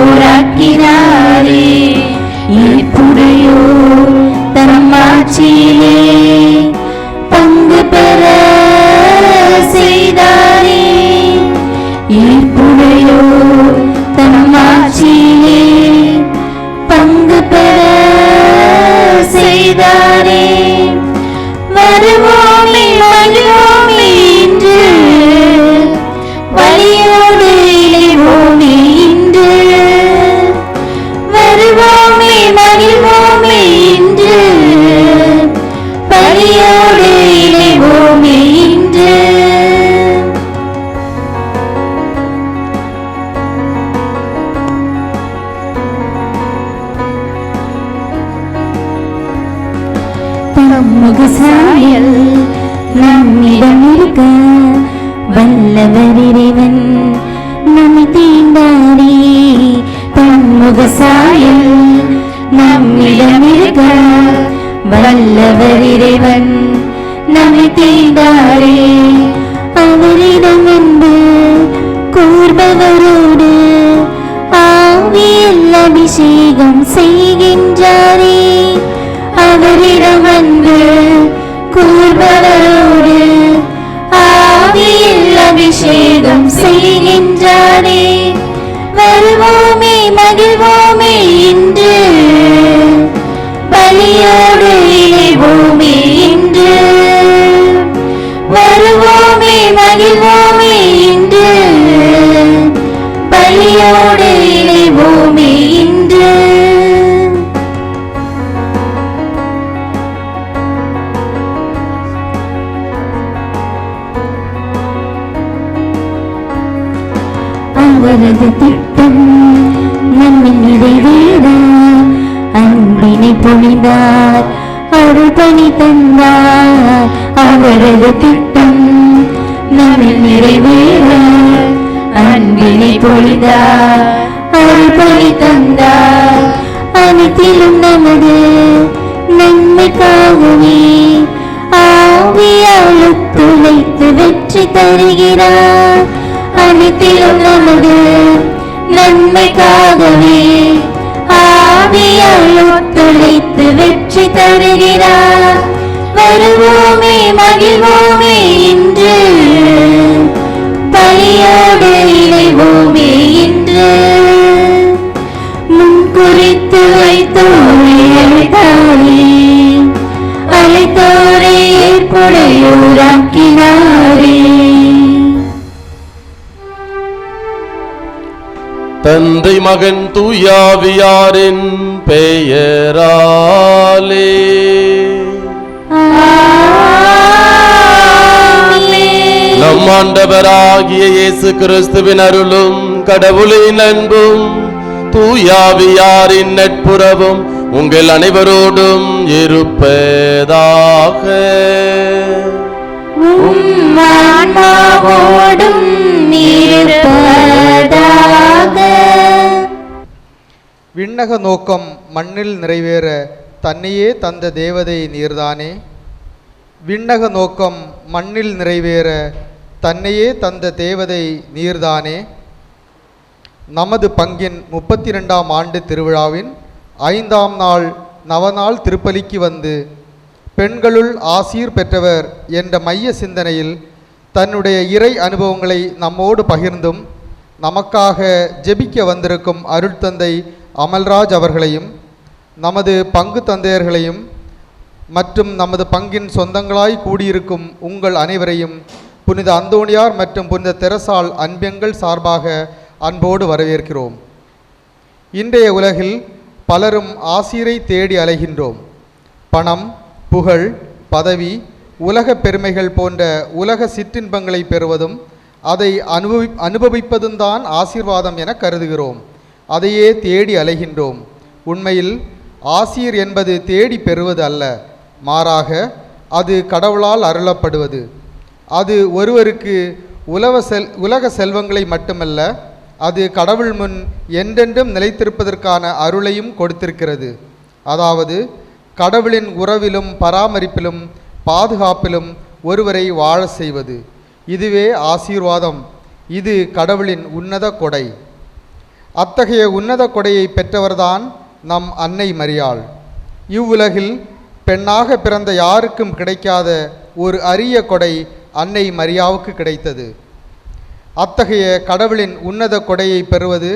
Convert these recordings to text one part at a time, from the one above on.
ஏற்புடையோராக்கினாரே. ஏற்புடையோர் தம் ஆட்சியிலே பங்கு பெற செய்தாரே. ஏற்புடையோர் தம் ஆட்சியிலே பங்கு பெற செய்தாரே. வருவோமே மகிழ்வோமே இன்று, வலியோடு இணைவோமே இன்று. வருவோமே மகிழ்வோமே இன்று, வலியோடு இணைவோமே இன்று. முகசாயல் நம்மிடம் இருக்க வல்லவர் இறைவன் நம்மை தீண்டாரே. தன்முகசாயல் நம்மிடம் இருக்க வல்லவர் இறைவன் நம்மை தீண்டாரே. அவரிடம் அன்பு கூர்பவரோடு ஆவியில் அபிஷேகம் செய்கின்றாரே. அவரிடம் அன்பு கூர்பவரோடு ஆவியில் அபிஷேகம் செய்கின்றாரே. வருவோமே மகிழ்வோமே இன்று, பலியோடு இணைவோமே இன்று. வருவோமே மகிழ்வோமே இன்று, பலியோடு இணைவோமே இன்று. அவரது திட்டம் நம்மை நிறைவேற அன்பினை பொழிந்தார், அருள் பணி தந்தார். அவரது திட்டம் நம்மை நிறைவேற அன்பினை பொழிந்தார், அருள் பணி தந்தார். அனைத்திலும் நமது நன்மைக்காகவே ஆவியால் ஒத்துழைத்து வெற்றி தருகிறார். அனைத்திலும் நமது நன்மைக்காகவே ஆவியால் ஒத்துழைத்து வெற்றி தருகிறார். வருவோமே மகிழ்வோமே இன்று, பலியோடு இணைவோமே இன்று. முன்குறித்து வைத்தோரை அழைத்தாரே, அழைத்தோரை ஏற்புடையோராக்கினாரே. தந்தை மகன் தூயாவியாரின் பெயராலே நம் ஆண்டவராகிய இயேசு கிறிஸ்துவின் அருளும் கடவுளின் அன்பும் தூயாவியாரின் நட்புறவும் உங்கள் அனைவரோடும் இருப்பதாக. ஆன்மாவோடும் இருப்பதாக. விண்ணக நோக்கம் மண்ணில் நிறைவேற தன்னையே தந்த தேவதை நீர்தானே. விண்ணக நோக்கம் மண்ணில் நிறைவேற தன்னையே தந்த தேவதை நீர்தானே. நமது பங்கின் 32ஆம் ஆண்டு திருவிழாவின் 5ஆம் நாள் நவநாள் திருப்பலிக்கு வந்து பெண்களுள் ஆசீர் பெற்றவர் என்ற மைய சிந்தனையில் தன்னுடைய இறை அனுபவங்களை நம்மோடு பகிர்ந்தும் நமக்காக ஜெபிக்க வந்திருக்கும் அருட்தந்தை அமல்ராஜ் அவர்களையும் நமது பங்கு தந்தையர்களையும் மற்றும் நமது பங்கின் சொந்தங்களாய் கூடியிருக்கும் உங்கள் அனைவரையும் புனித அந்தோணியார் மற்றும் புனித தெரசால் அன்பியங்கள் சார்பாக அன்போடு வரவேற்கிறோம். இன்றைய உலகில் பலரும் ஆசீரை தேடி அலைகின்றோம். பணம், புகழ், பதவி, உலக பெருமைகள் போன்ற உலக சிற்றின்பங்களை பெறுவதும் அதை அனுபவிப்பதும் தான் ஆசீர்வாதம் என கருதுகிறோம். அதையே தேடி அலைகின்றோம். உண்மையில் ஆசீர் என்பது தேடி பெறுவது அல்ல, மாறாக அது கடவுளால் அருளப்படுவது. அது ஒருவருக்கு உலக செல்வங்களை மட்டுமல்ல, அது கடவுள் முன் என்றென்றும் நிலைத்திருப்பதற்கான அருளையும் கொடுத்திருக்கிறது. அதாவது கடவுளின் உறவிலும் பராமரிப்பிலும் பாதுகாப்பிலும் ஒருவரை வாழ செய்வது. இதுவே ஆசீர்வாதம். இது கடவுளின் உன்னத கொடை. அத்தகைய உன்னத கொடையை பெற்றவர்தான் நம் அன்னை மரியாள். இவ்வுலகில் பெண்ணாக பிறந்த யாருக்கும் கிடைக்காத ஒரு அரிய கொடை அன்னை மரியாவுக்கு கிடைத்தது. அத்தகைய கடவுளின் உன்னத கொடையை பெறுவது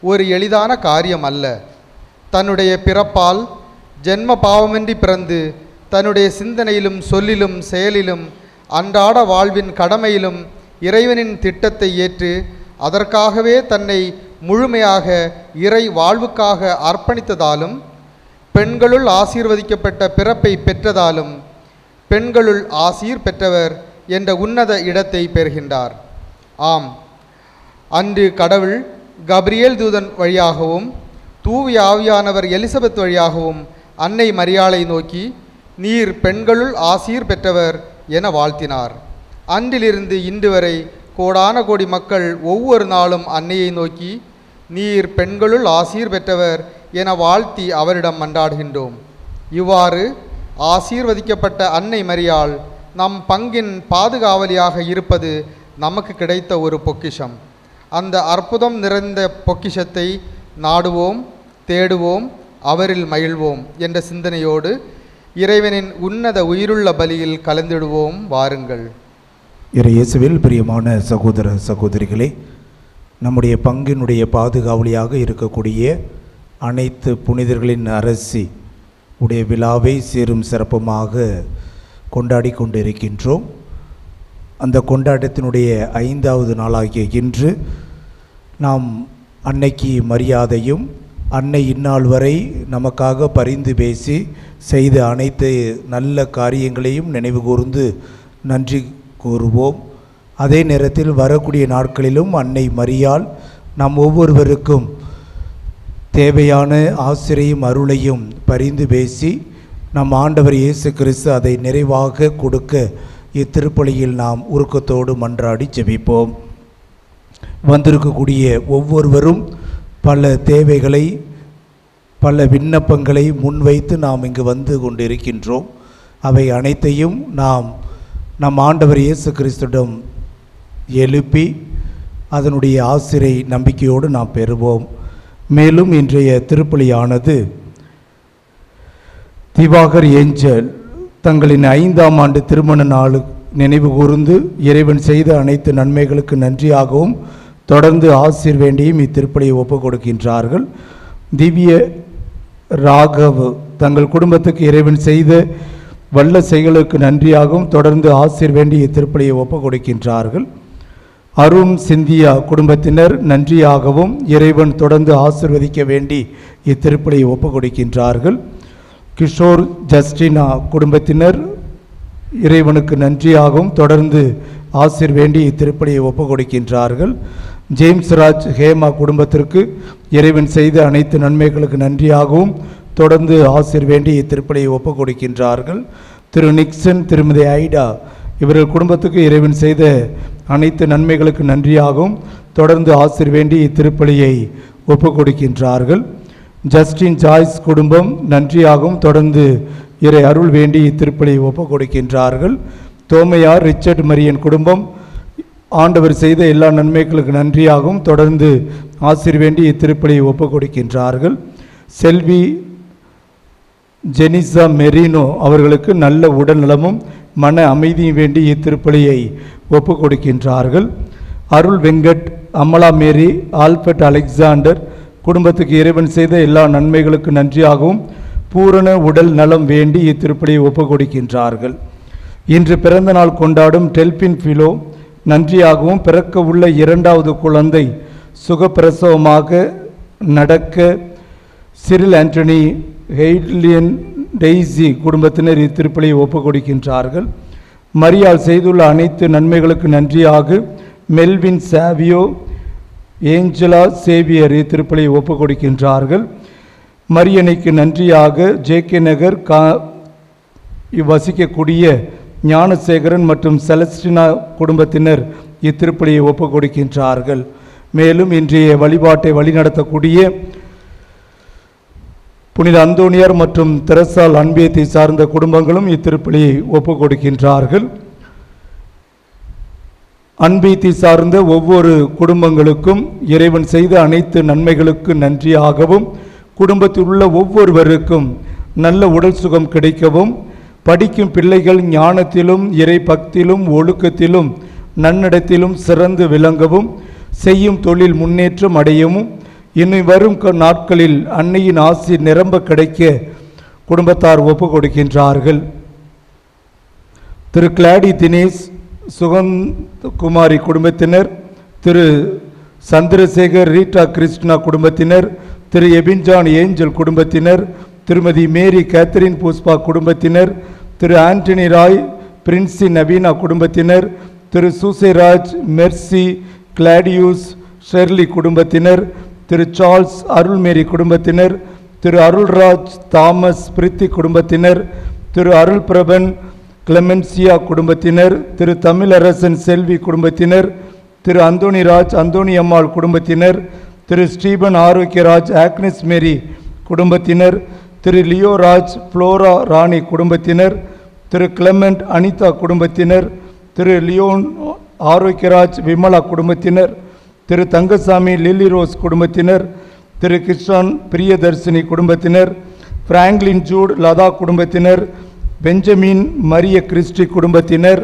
ஒரு எளிதான காரியம் அல்ல. தன்னுடைய பிறப்பால் ஜென்ம பாவமின்றி பிறந்து தன்னுடைய சிந்தனையிலும் சொல்லிலும் செயலிலும் அன்றாட வாழ்வின் கடமையிலும் இறைவனின் திட்டத்தை ஏற்று அதற்காகவே தன்னை முழுமையாக இறை வாழ்வுக்காக அர்ப்பணித்ததாலும் பெண்களுள் ஆசீர்வதிக்கப்பட்ட பிறப்பை பெற்றதாலும் பெண்களுள் ஆசீர் பெற்றவர் என்ற உன்னத இடத்தை பெறுகின்றார். ஆம், அன்று கடவுள் கபிரியேல் தூதன் வழியாகவும் தூய ஆவியானவர் எலிசபெத் வழியாகவும் அன்னை மரியாளை நோக்கி நீர் பெண்களுள் ஆசீர் பெற்றவர் என வாழ்த்தினார். அன்றிலிருந்து இன்று வரை கோடான கோடி மக்கள் ஒவ்வொரு நாளும் அன்னையை நோக்கி நீர் பெண்களுள் ஆசீர் பெற்றவர் என வாழ்த்தி அவரிடம் மன்றாடுகின்றோம். இவ்வாறு ஆசீர்வதிக்கப்பட்ட அன்னை மரியாள் நம் பங்கின் பாதுகாவலியாக இருப்பது நமக்கு கிடைத்த ஒரு பொக்கிஷம். அந்த அற்புதம் நிறைந்த பொக்கிஷத்தை நாடுவோம், தேடுவோம், அவரில் மகிழ்வோம் என்ற சிந்தனையோடு இறைவனின் உன்னத உயிருள்ள பலியில் கலந்திடுவோம். வாருங்கள். இயேசுவில் பிரியமான சகோதர சகோதரிகளே, நம்முடைய பங்கினுடைய பாதுகாவலியாக இருக்கக்கூடிய அனைத்து புனிதர்களின் அரசி உடைய விழாவை சீரும் சிறப்புமாக கொண்டாடி கொண்டிருக்கின்றோம். அந்த கொண்டாட்டத்தினுடைய 5வது நாளாகிய இன்று நாம் அன்னைக்கு மரியாதையும் அன்னை இந்நாள் வரை நமக்காக பரிந்து பேசி செய்த அனைத்து நல்ல காரியங்களையும் நினைவு கூர்ந்து நன்றி கூறுவோம். அதே நேரத்தில் வரக்கூடிய நாட்களிலும் அன்னை மரியாள் நம் ஒவ்வொருவருக்கும் தேவையான ஆசிரியையும் அருளையும் பரிந்து பேசி நம் ஆண்டவர் இயேசு கிறிஸ்து அதை நிறைவாக கொடுக்க இத்திருப்பலியில் நாம் உருக்கத்தோடு மன்றாடி ஜெபிப்போம். வந்திருக்கக்கூடிய ஒவ்வொருவரும் பல தேவைகளை பல விண்ணப்பங்களை முன்வைத்து நாம் இங்கு வந்து கொண்டிருக்கின்றோம். அவை அனைத்தையும் நாம் நம் ஆண்டவர் இயேசு கிறிஸ்துவிடம் எழுப்பி அதனுடைய ஆசிரை நம்பிக்கையோடு நாம் பெறுவோம். மேலும் இன்றைய திருப்பலியானது திவாகர் ஏஞ்சல் தங்களின் 5ஆம் ஆண்டு திருமண நாள் நினைவு கூர்ந்து இறைவன் செய்த அனைத்து நன்மைகளுக்கு நன்றியாகவும் தொடர்ந்து ஆசீர் வேண்டியும் இத்திருப்பலியை ஒப்புக் கொடுக்கின்றார்கள். திவ்ய ராகவ் தங்கள் குடும்பத்துக்கு இறைவன் செய்த வல்ல செயலுக்கு நன்றியாகவும் தொடர்ந்து ஆசீர் வேண்டி இத்திருப்பலியை ஒப்புக் கொடுக்கின்றார்கள். அருண் சிந்தியா குடும்பத்தினர் நன்றியாகவும் இறைவன் தொடர்ந்து ஆசீர்வதிக்க வேண்டி இத்திருப்பலியை ஒப்புக் கொடுக்கின்றார்கள். கிஷோர் ஜஸ்டினா குடும்பத்தினர் இறைவனுக்கு நன்றியாகவும் தொடர்ந்து ஆசீர் வேண்டி இத்திருப்பலியை ஒப்புக் கொடுக்கின்றார்கள். ஜேம்ஸ் ராஜ் ஹேமா குடும்பத்திற்கு இறைவன் செய்த அனைத்து நன்மைகளுக்கு நன்றியாகவும் தொடர்ந்து ஆசீர் வேண்டி இத்திருப்பலியை ஒப்புக் கொடுக்கின்றார்கள். திரு நிக்சன், திருமதி ஐடா இவர்கள் குடும்பத்துக்கு இறைவன் செய்த அனைத்து நன்மைகளுக்கு நன்றியாகவும் தொடர்ந்து ஆசீர் வேண்டி இத்திருப்பலியை ஒப்புக் கொடுக்கின்றார்கள். ஜஸ்டின் ஜாய்ஸ் குடும்பம் நன்றியாகவும் தொடர்ந்து இறை அருள் வேண்டி இத்திருப்பலியை ஒப்புக் கொடுக்கின்றார்கள். தோமையார் ரிச்சர்ட் மரியன் குடும்பம் ஆண்டவர் செய்த எல்லா நன்மைகளுக்கு நன்றியாகவும் தொடர்ந்து ஆசீர் வேண்டி இத்திருப்பலியை ஒப்புக் கொடுக்கின்றார்கள். செல்வி ஜெனிசா மெரினோ அவர்களுக்கு நல்ல உடல் நலமும் மன அமைதியும் வேண்டி இத்திருப்பலியை ஒப்புக் கொடுக்கின்றார்கள். அருள் வெங்கட், அமலா மேரி, ஆல்பர்ட் அலெக்சாண்டர் குடும்பத்துக்கு இறைவன் செய்த எல்லா நன்மைகளுக்கு நன்றியாகவும் பூரண உடல் நலம் வேண்டி இத்திருப்பலியை ஒப்புக் கொடுக்கின்றார்கள். இன்று பிறந்த நாள் கொண்டாடும் டெல்பின் ஃபிலோ நன்றியாகவும் பிறக்க உள்ள 2வது குழந்தை சுகப்பிரசவமாக நடக்க சிரில் ஆண்டனி ஹெய்ட்லியன் டெய்ஸி குடும்பத்தினர் இத்திருப்பலியை ஒப்புக் கொடுக்கின்றார்கள். மரியாள் செய்துள்ள அனைத்து நன்மைகளுக்கு நன்றியாக மெல்வின் சாவியோ, ஏஞ்சலா சேவியர் இத்திருப்பலியை ஒப்புக் கொடுக்கின்றார்கள். மரியணைக்கு நன்றியாக ஜேகே நகர் வசிக்கக்கூடிய ஞானசேகரன் மற்றும் செலஸ்டினா குடும்பத்தினர் இத்திருப்பலியை ஒப்புக் கொடுக்கின்றார்கள். மேலும் இன்றைய வழிபாட்டை வழிநடத்தக்கூடிய புனித அந்தோனியார் மற்றும் தெரசால் அன்பியத்தை சார்ந்த குடும்பங்களும் இத்திருப்பலியை ஒப்புக் கொடுக்கின்றார்கள். அன்பீத்தி சார்ந்த ஒவ்வொரு குடும்பங்களுக்கும் இறைவன் செய்த அனைத்து நன்மைகளுக்கு நன்றியாகவும், குடும்பத்தில் உள்ள ஒவ்வொருவருக்கும் நல்ல உடல் சுகம் கிடைக்கவும், படிக்கும் பிள்ளைகள் ஞானத்திலும் இறை பக்தியிலும் ஒழுக்கத்திலும் நன்னடத்திலும் சிறந்து விளங்கவும், செய்யும் தொழில் முன்னேற்றம் அடையவும், இன்னும் வரும் நாட்களில் அன்னையின் ஆசி நிரம்ப கிடைக்க குடும்பத்தார் ஒப்பு கொடுக்கின்றார்கள். திரு கிளாடி தினேஷ் சுகந்தகுமாரி குடும்பத்தினர், திரு சந்திரசேகர் ரீட்டா கிருஷ்ணா குடும்பத்தினர், திரு எபின்ஜான் ஏஞ்சல் குடும்பத்தினர், திருமதி மேரி கேத்தரின் புஷ்பா குடும்பத்தினர், திரு ஆண்டனி ராய் பிரின்சி நவீனா குடும்பத்தினர், திரு சூசேராஜ் மெர்சி கிளாடியூஸ் ஷெர்லி குடும்பத்தினர், திரு சார்ல்ஸ் அருள்மேரி குடும்பத்தினர், திரு அருள்ராஜ் தாமஸ் பிரித்தி குடும்பத்தினர், திரு அருள் பிரபன் கிளமென்சியா குடும்பத்தினர், திரு தமிழரசன் செல்வி குடும்பத்தினர், திரு அந்தோணிராஜ் அந்தோணி அம்மாள் குடும்பத்தினர், திரு ஸ்டீபன் ஆரோக்கியராஜ் ஆக்னஸ் மேரி குடும்பத்தினர், திரு லியோராஜ் ஃப்ளோரா ராணி குடும்பத்தினர், திரு கிளமெண்ட் அனிதா குடும்பத்தினர், திரு லியோன் ஆரோக்கியராஜ் விமலா குடும்பத்தினர், திரு தங்கசாமி லில்லி ரோஸ் குடும்பத்தினர், திரு கிருஷ்ணன் பிரியதர்சினி குடும்பத்தினர், பிராங்க்லின் ஜூட் லதா குடும்பத்தினர், பெஞ்சமின் மரிய கிறிஸ்டி குடும்பத்தினர்,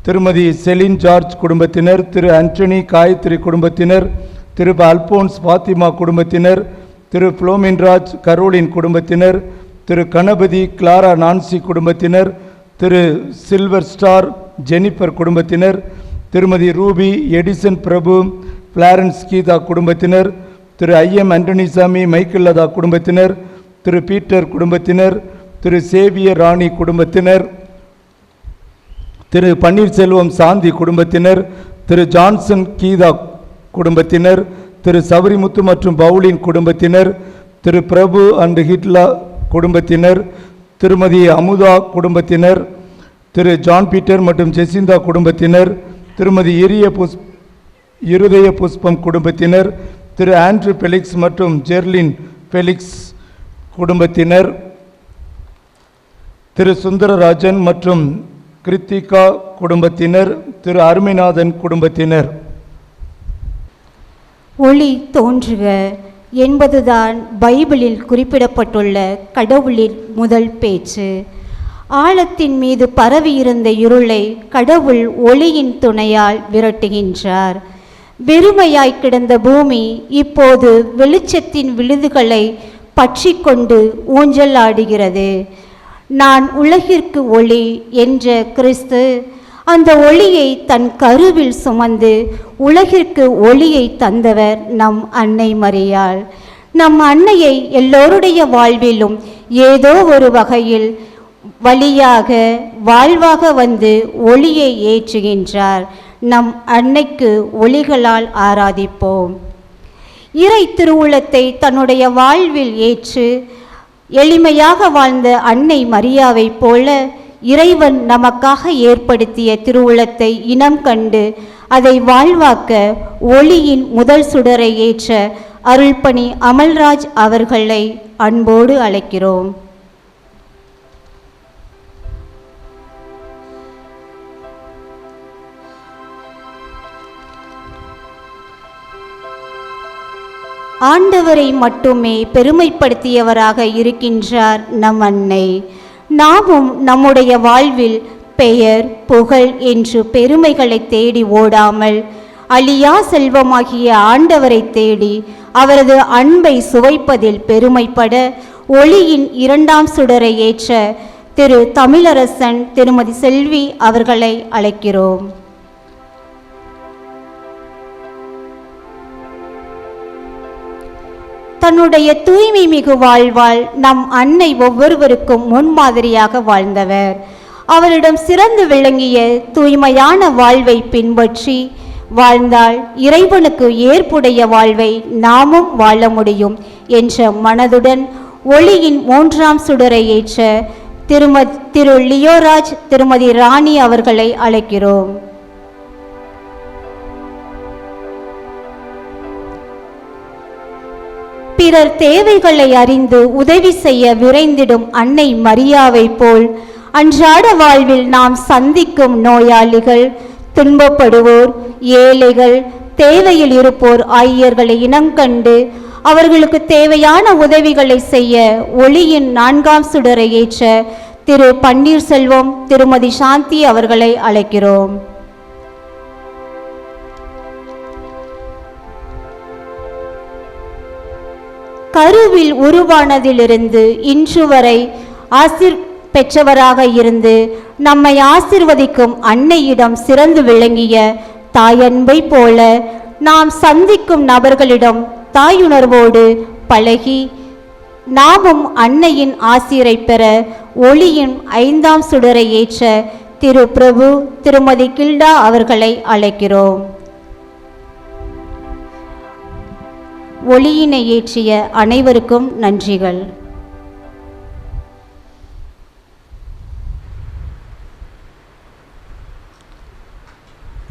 திருமதி செலின் ஜார்ஜ் குடும்பத்தினர், திரு ஆண்டனி காயத்ரி குடும்பத்தினர், திரு அல்போன்ஸ் ஃபாத்திமா குடும்பத்தினர், திரு புளோமின்ராஜ் கரோலின் குடும்பத்தினர், திரு கணபதி கிளாரா நான்சி குடும்பத்தினர், திரு சில்வர் ஸ்டார் ஜெனிஃபர் குடும்பத்தினர், திருமதி ரூபி எடிசன் பிரபு பிளாரன்ஸ் கீதா குடும்பத்தினர், திரு ஐஎம் ஆண்டனிசாமி மைக்கேல் லதா குடும்பத்தினர், திரு பீட்டர் குடும்பத்தினர், திரு சேவியர் ராணி குடும்பத்தினர், திரு பன்னீர்செல்வம் சாந்தி குடும்பத்தினர், திரு ஜான்சன் கீதா குடும்பத்தினர், திரு சபரிமுத்து மற்றும் பவுலின் குடும்பத்தினர், திரு பிரபு அண்ட் ஹிட்லா குடும்பத்தினர், திருமதி அமுதா குடும்பத்தினர், திரு ஜான் பீட்டர் மற்றும் ஜெசிந்தா குடும்பத்தினர், திருமதி இருதய புஷ்பம் குடும்பத்தினர், திரு ஆண்ட்ரூ பெலிக்ஸ் மற்றும் ஜெர்லின் பெலிக்ஸ் குடும்பத்தினர், திரு சுந்தரராஜன் மற்றும் கிருத்திகா குடும்பத்தினர், திரு அருமைநாதன் குடும்பத்தினர். ஒளி தோன்றுக என்பதுதான் பைபிளில் குறிப்பிடப்பட்டுள்ள கடவுளின் முதல் பேச்சு. ஆழத்தின் மீது பரவியிருந்த இருளை கடவுள் ஒளியின் துணையால் விரட்டுகின்றார். வெறுமையாய் கிடந்த பூமி இப்போது வெளிச்சத்தின் விழுதுகளை பற்றி கொண்டு ஊஞ்சல் ஆடுகிறது. நான் உலகிற்கு ஒளி என்ற கிறிஸ்து அந்த ஒளியை தன் கருவில் சுமந்து உலகிற்கு ஒளியை தந்தவர் நம் அன்னை மரியாள். நம் அன்னையை எல்லோருடைய வாழ்விலும் ஏதோ ஒரு வகையில் வழியாக வாழ்வாக வந்து ஒளியை ஏற்றுகின்றார். நம் அன்னைக்கு ஒளிகளால் ஆராதிப்போம். இறை திருவுளத்தை தன்னுடைய வாழ்வில் ஏற்று எளிமையாக வாழ்ந்த அன்னை மரியாவைப் போல இறைவன் நமக்காக ஏற்படுத்திய திருவுளத்தை இனம் கண்டு அதை வாழ்வாக்க ஒளியின் முதல் சுடரை ஏற்ற அருள்பணி அமல்ராஜ் அவர்களை அன்போடு அழைக்கிறோம். ஆண்டவரை மட்டுமே பெருமைப்படுத்தியவராக இருக்கின்றார் நம் அன்னை. நாமும் நம்முடைய வாழ்வில் பெயர் புகழ் என்று பெருமைகளை தேடி ஓடாமல் அழியா செல்வமாகிய ஆண்டவரை தேடி அவரது அன்பை சுவைப்பதில் பெருமைப்பட ஒளியின் இரண்டாம் சுடரை ஏற்ற திரு தமிழரசன் திருமதி செல்வி அவர்களை அழைக்கிறோம். தன்னுடைய தூய்மை மிகு வாழ்வால் நம் அன்னை ஒவ்வொருவருக்கும் முன்மாதிரியாக வாழ்ந்தவர். அவரிடம் சிறந்து விளங்கிய தூய்மையான வாழ்வை பின்பற்றி வாழ்ந்தால் இறைவனுக்கு ஏற்புடைய வாழ்வை நாமும் வாழ முடியும் என்ற மனதுடன் ஒளியின் மூன்றாம் சுடரை ஏற்ற திரு லியோராஜ் திருமதி ராணி அவர்களை அழைக்கிறோம். பிறர் தேவைகளை அறிந்து உதவி செய்ய விரைந்திடும் அன்னை மரியாவை போல் அன்றாட வாழ்வில் நாம் சந்திக்கும் நோயாளிகள், துன்பப்படுவோர், ஏழைகள், தேவையில் இருப்போர் ஆகியோர்களை இனங்கண்டு அவர்களுக்கு தேவையான உதவிகளை செய்ய ஒளியின் 4ஆம் சுடரை ஏற்ற திரு பன்னீர்செல்வம், திருமதி சாந்தி அவர்களை அழைக்கிறோம். கருவில் உருவானதிலிருந்து இன்று வரை பெற்றவராக இருந்து நம்மை ஆசிர்வதிக்கும் அன்னையிடம் சிறந்து விளங்கிய தாயன்பை போல நாம் சந்திக்கும் நபர்களிடம் தாயுணர்வோடு பழகி நாமும் அன்னையின் ஆசிரை பெற ஒளியின் 5ஆம் சுடரை ஏற்ற திரு பிரபு, திருமதி கில்டா அவர்களை அழைக்கிறோம். ஒளியினை ஏற்றிய அனைவருக்கும் நன்றிகள்.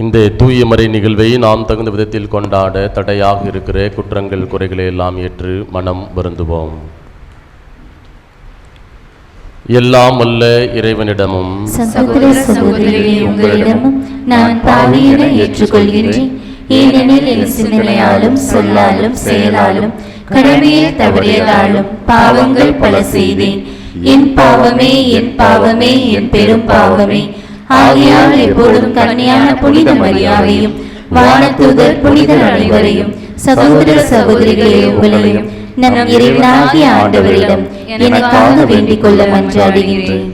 இந்த தூய மறை நிகழ்வை நாம் தகுந்த விதத்தில் கொண்டாட தடையாக இருக்கிற குற்றங்கள் குறைகளை எல்லாம் ஏற்று மனம் வருந்துவோம். எல்லாம் வல்ல இறைவனிடமும் சகோதர சகோதரிகளே, உங்களிடமும் நான் பாவி என ஏற்றுக்கொள்கிறேன். ஏனெனில் என் சிந்தனையாலும் சொல்லாலும் செயலாலும் கடமையை தவறியதாலும் பாவங்கள் பல செய்தேன். என் பாவமே, என் பாவமே, என் பெரும் பாவமே. ஆகையால் எப்பொழுதும் கன்னியான புனித மரியாவையும் வானதூதர் புனிதர் அனைவரையும் சகோதர சகோதரிகளே உங்களையும் நம் இறைவனாகிய ஆண்டவரிடம் எனக்காக வேண்டிக் கொள்ள மன்றாடுகின்றேன்.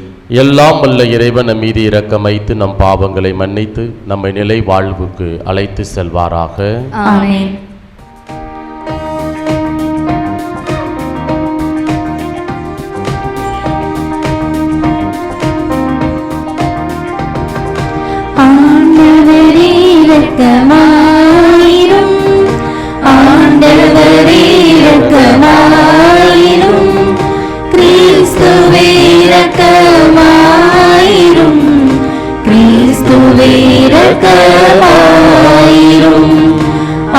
எல்லாம் வல்ல இறைவன் நம் மீது இரக்கம் வைத்து நம் பாவங்களை மன்னித்து நம்மை நிலை வாழ்வுக்கு அழைத்து செல்வாராக. ஆமென். ஆண்டவரே இரக்கமாயிரும், ஆண்டவரே இரக்கமாயிரும், கிறிஸ்துவே இரக்கமாயிரும், கிறிஸ்துவே இரக்கமாயிரும்,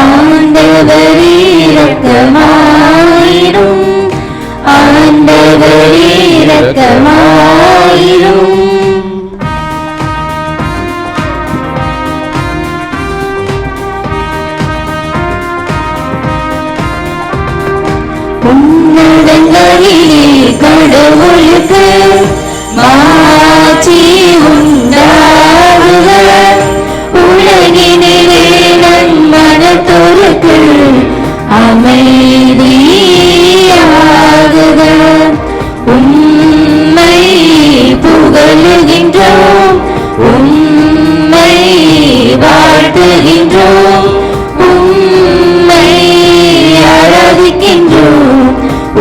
ஆண்டவரே இரக்கமாயிரும், ஆண்டவரே இரக்கமாயிரும். உன்னதங்களிலே கடவுளுக்கு மாட்சி உண்டாகுக, உலகினிலே நன்மனத்தோருக்கு அமைதியாகுக. உம்மை புகழுகின்றோம், உம்மை வாழ்த்துகின்றோம், உம்மை ஆராதிக்கின்றோம்,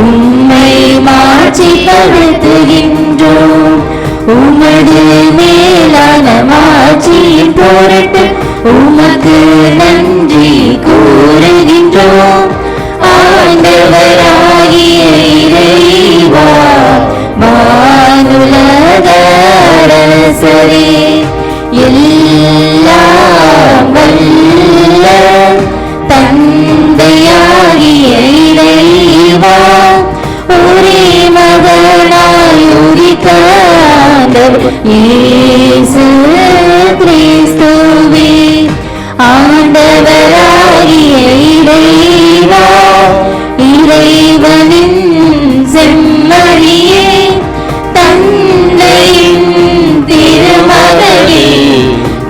உம்மை மாட்சிப்படுத்துகின்றோம். உமது மேலான மாட்சியின் பொருட்டு உமக்கு நன்றி கூறுகின்றோம். ஆண்டவராகிய இறைவா, வானுலக அரசரே, எல்லாம் வல்ல தந்தையாகிய இறைவா, ஒரே மகனாய் உதித்த இயேசு கிறிஸ்துவே, ஆண்டவராகிய இறைவா, இறைவனின் செம்மறியே, தந்தையின் திருமகனே,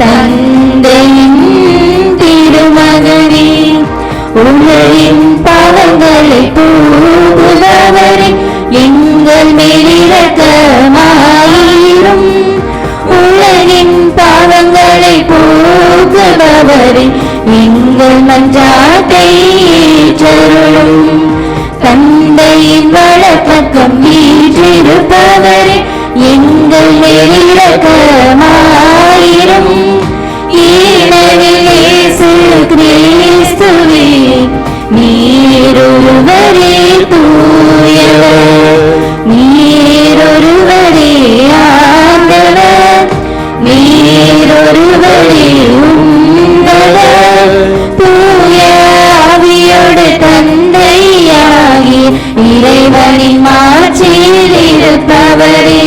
தந்தையின் திருமகனே, உலகின் பாவங்களை போக்குபவரே, எங்கள் மேல் இரக்கமாயிரும். உலகின் பாவங்களை போக்குபவரே, எங்கள் மன்றாட்டை ஏற்றருளும். தந்தையின் வலப்பக்கம் வீற்றிருப்பவரே, எங்கள் மேல் இரக்கமாயிரும். ஏனெனில் இயேசு கிறிஸ்துவே, நீரொருவரே தூயவர், நீரொருவரே ஆண்டவர், நீரொருவரே உன்னதர், தூய ஆவியோடு தந்தையாகி இறைவனின் மாட்சியில் இருப்பவரே.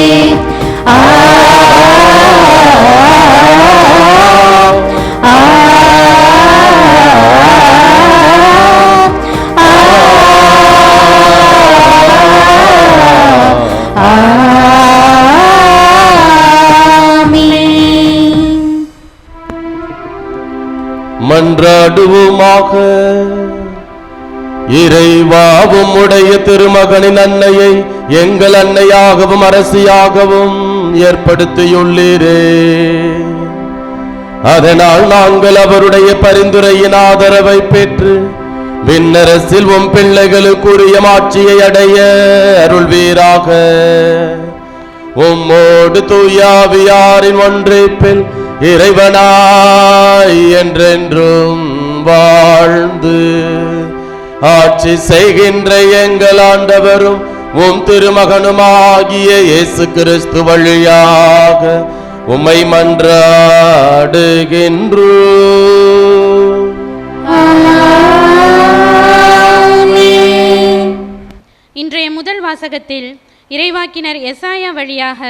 மன்றாடுவோமாக. இறைவாவும் உடைய திருமகனின் அன்னையை எங்கள் அன்னையாகவும் அரசியாகவும் ஏற்படுத்தியுள்ளீரே. அதனால் நாங்கள் அவருடைய பரிந்துரையின் ஆதரவை பெற்று விண்ணரசில் உம் பிள்ளைகளுக்குரிய மாட்சியை அடைய அருள்வீராக. உம்மோடு தூயாவியாரின் ஒன்றிப்பில் இறைவனாய் என்றென்றும் வாழ்ந்து ஆட்சி செய்கின்ற எங்கள் ஆண்டவரும் உம் திருமகனுமாகிய இயேசு கிறிஸ்து வழியாக உம்மை மன்றாடுகின்றோம். இன்றைய முதல் வாசகத்தில் இறைவாக்கினர் எசாயா வழியாக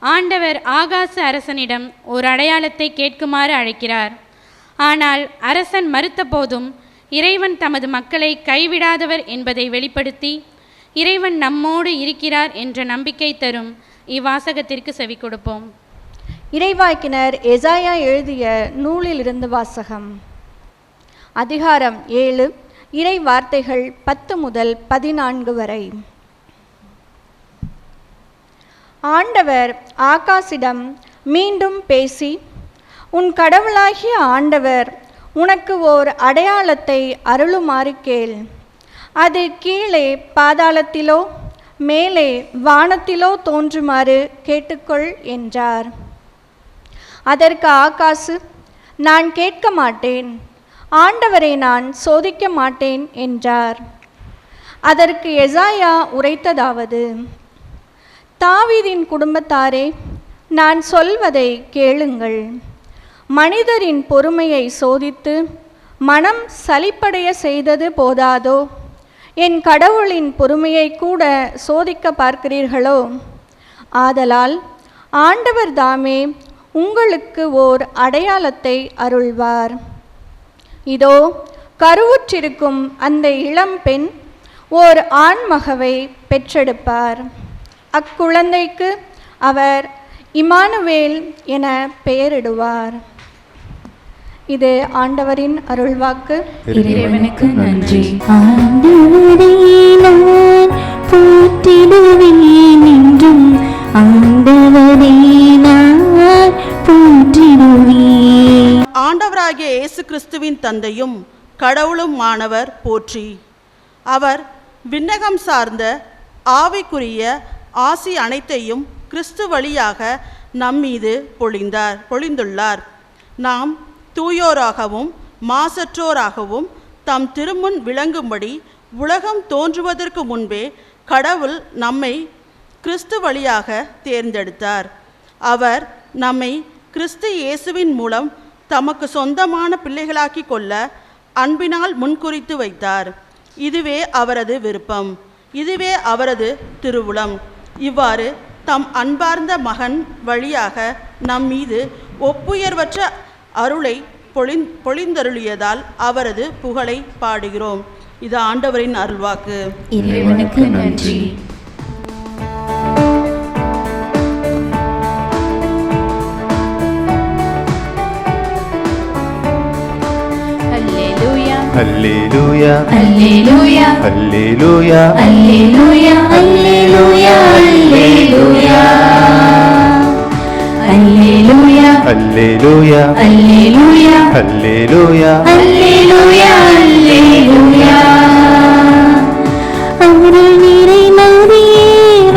ஆண்டவர் ஆகாச அரசனிடம் ஒரு அடையாளத்தை கேட்குமாறு அழைக்கிறார். ஆனால் அரசன் மறுத்த போதும் இறைவன் தமது மக்களை கைவிடாதவர் என்பதை வெளிப்படுத்தி இறைவன் நம்மோடு இருக்கிறார் என்ற நம்பிக்கை தரும் இவ்வாசகத்திற்கு செவி கொடுப்போம். இறைவாக்கினர் எசாயா எழுதிய நூலிலிருந்து வாசகம். அதிகாரம் 7, இறை வார்த்தைகள் 10 முதல் 14 வரை. ஆண்டவர் ஆகாசிடம் மீண்டும் பேசி, உன் கடவுளாகிய ஆண்டவர் உனக்கு ஓர் அடையாளத்தை அருளுமாறு கேள். அது கீழே பாதாளத்திலோ மேலே வானத்திலோ தோன்றுமாறு கேட்டுக்கொள் என்றார். அதற்கு ஆகாசு, நான் கேட்க மாட்டேன், ஆண்டவரை நான் சோதிக்க மாட்டேன் என்றார். அதற்கு எசாயா உரைத்ததாவது: தாவீதின் குடும்பத்தாரே, நான் சொல்வதை கேளுங்கள். மனிதரின் பொறுமையை சோதித்து மனம் சலிப்படைய செய்தது போதாதோ, என் கடவுளின் பொறுமையை கூட சோதிக்க பார்க்கிறீர்களோ? ஆதலால் ஆண்டவர் தாமே உங்களுக்கு ஓர் அடையாளத்தை அருள்வார். இதோ, கருவுற்றிருக்கும் அந்த இளம் பெண் ஓர் ஆண்மகவை பெற்றெடுப்பார். அக்குழந்தைக்கு அவர் இமானுவேல் என பெயரிடுவார். இது ஆண்டவரின் அருள்வாக்கு. இறைவனுக்கு நன்றி. ஆண்டவரை நான் போற்றிடுவேன் என்றும், ஆண்டவரை நான் போற்றிடுவேன். ஆண்டவராகிய இயேசு கிறிஸ்துவின் தந்தையும் கடவுளும் மாணவர் போற்றி. அவர் விண்ணகம் சார்ந்த ஆவிக்குரிய ஆசி அனைத்தையும் கிறிஸ்து வழியாக நம்மீது பொழிந்துள்ளார். நாம் தூயோராகவும் மாசற்றோராகவும் தம் திருமுன் விளங்கும்படி உலகம் தோன்றுவதற்கு முன்பே கடவுள் நம்மை கிறிஸ்து வழியாக தேர்ந்தெடுத்தார். அவர் நம்மை கிறிஸ்து இயேசுவின் மூலம் தமக்கு சொந்தமான பிள்ளைகளாக்கி கொள்ள அன்பினால் முன்குறித்து வைத்தார். இதுவே அவரது விருப்பம், இதுவே அவரது திருவுளம். இவ்வாறு தம் அன்பார்ந்த மகன் வழியாக நம் மீது ஒப்புயர்வற்ற அருளை பொழிந்தருளியதால் அவரது புகழை பாடுகிறோம். இது ஆண்டவரின் அருள்வாக்கு. இறைவனுக்கு நன்றி. அல்லேலூயா அல்லேலூயா அல்லேலூயா அல்லேலூயா அல்லேலூயா அல்லேலூயா அல்லேலூயா அல்லேலூயா அல்லேலூயா அல்லேலூயா அல்லேலூயா அல்லேலூயா. அருள் நிறை மரியே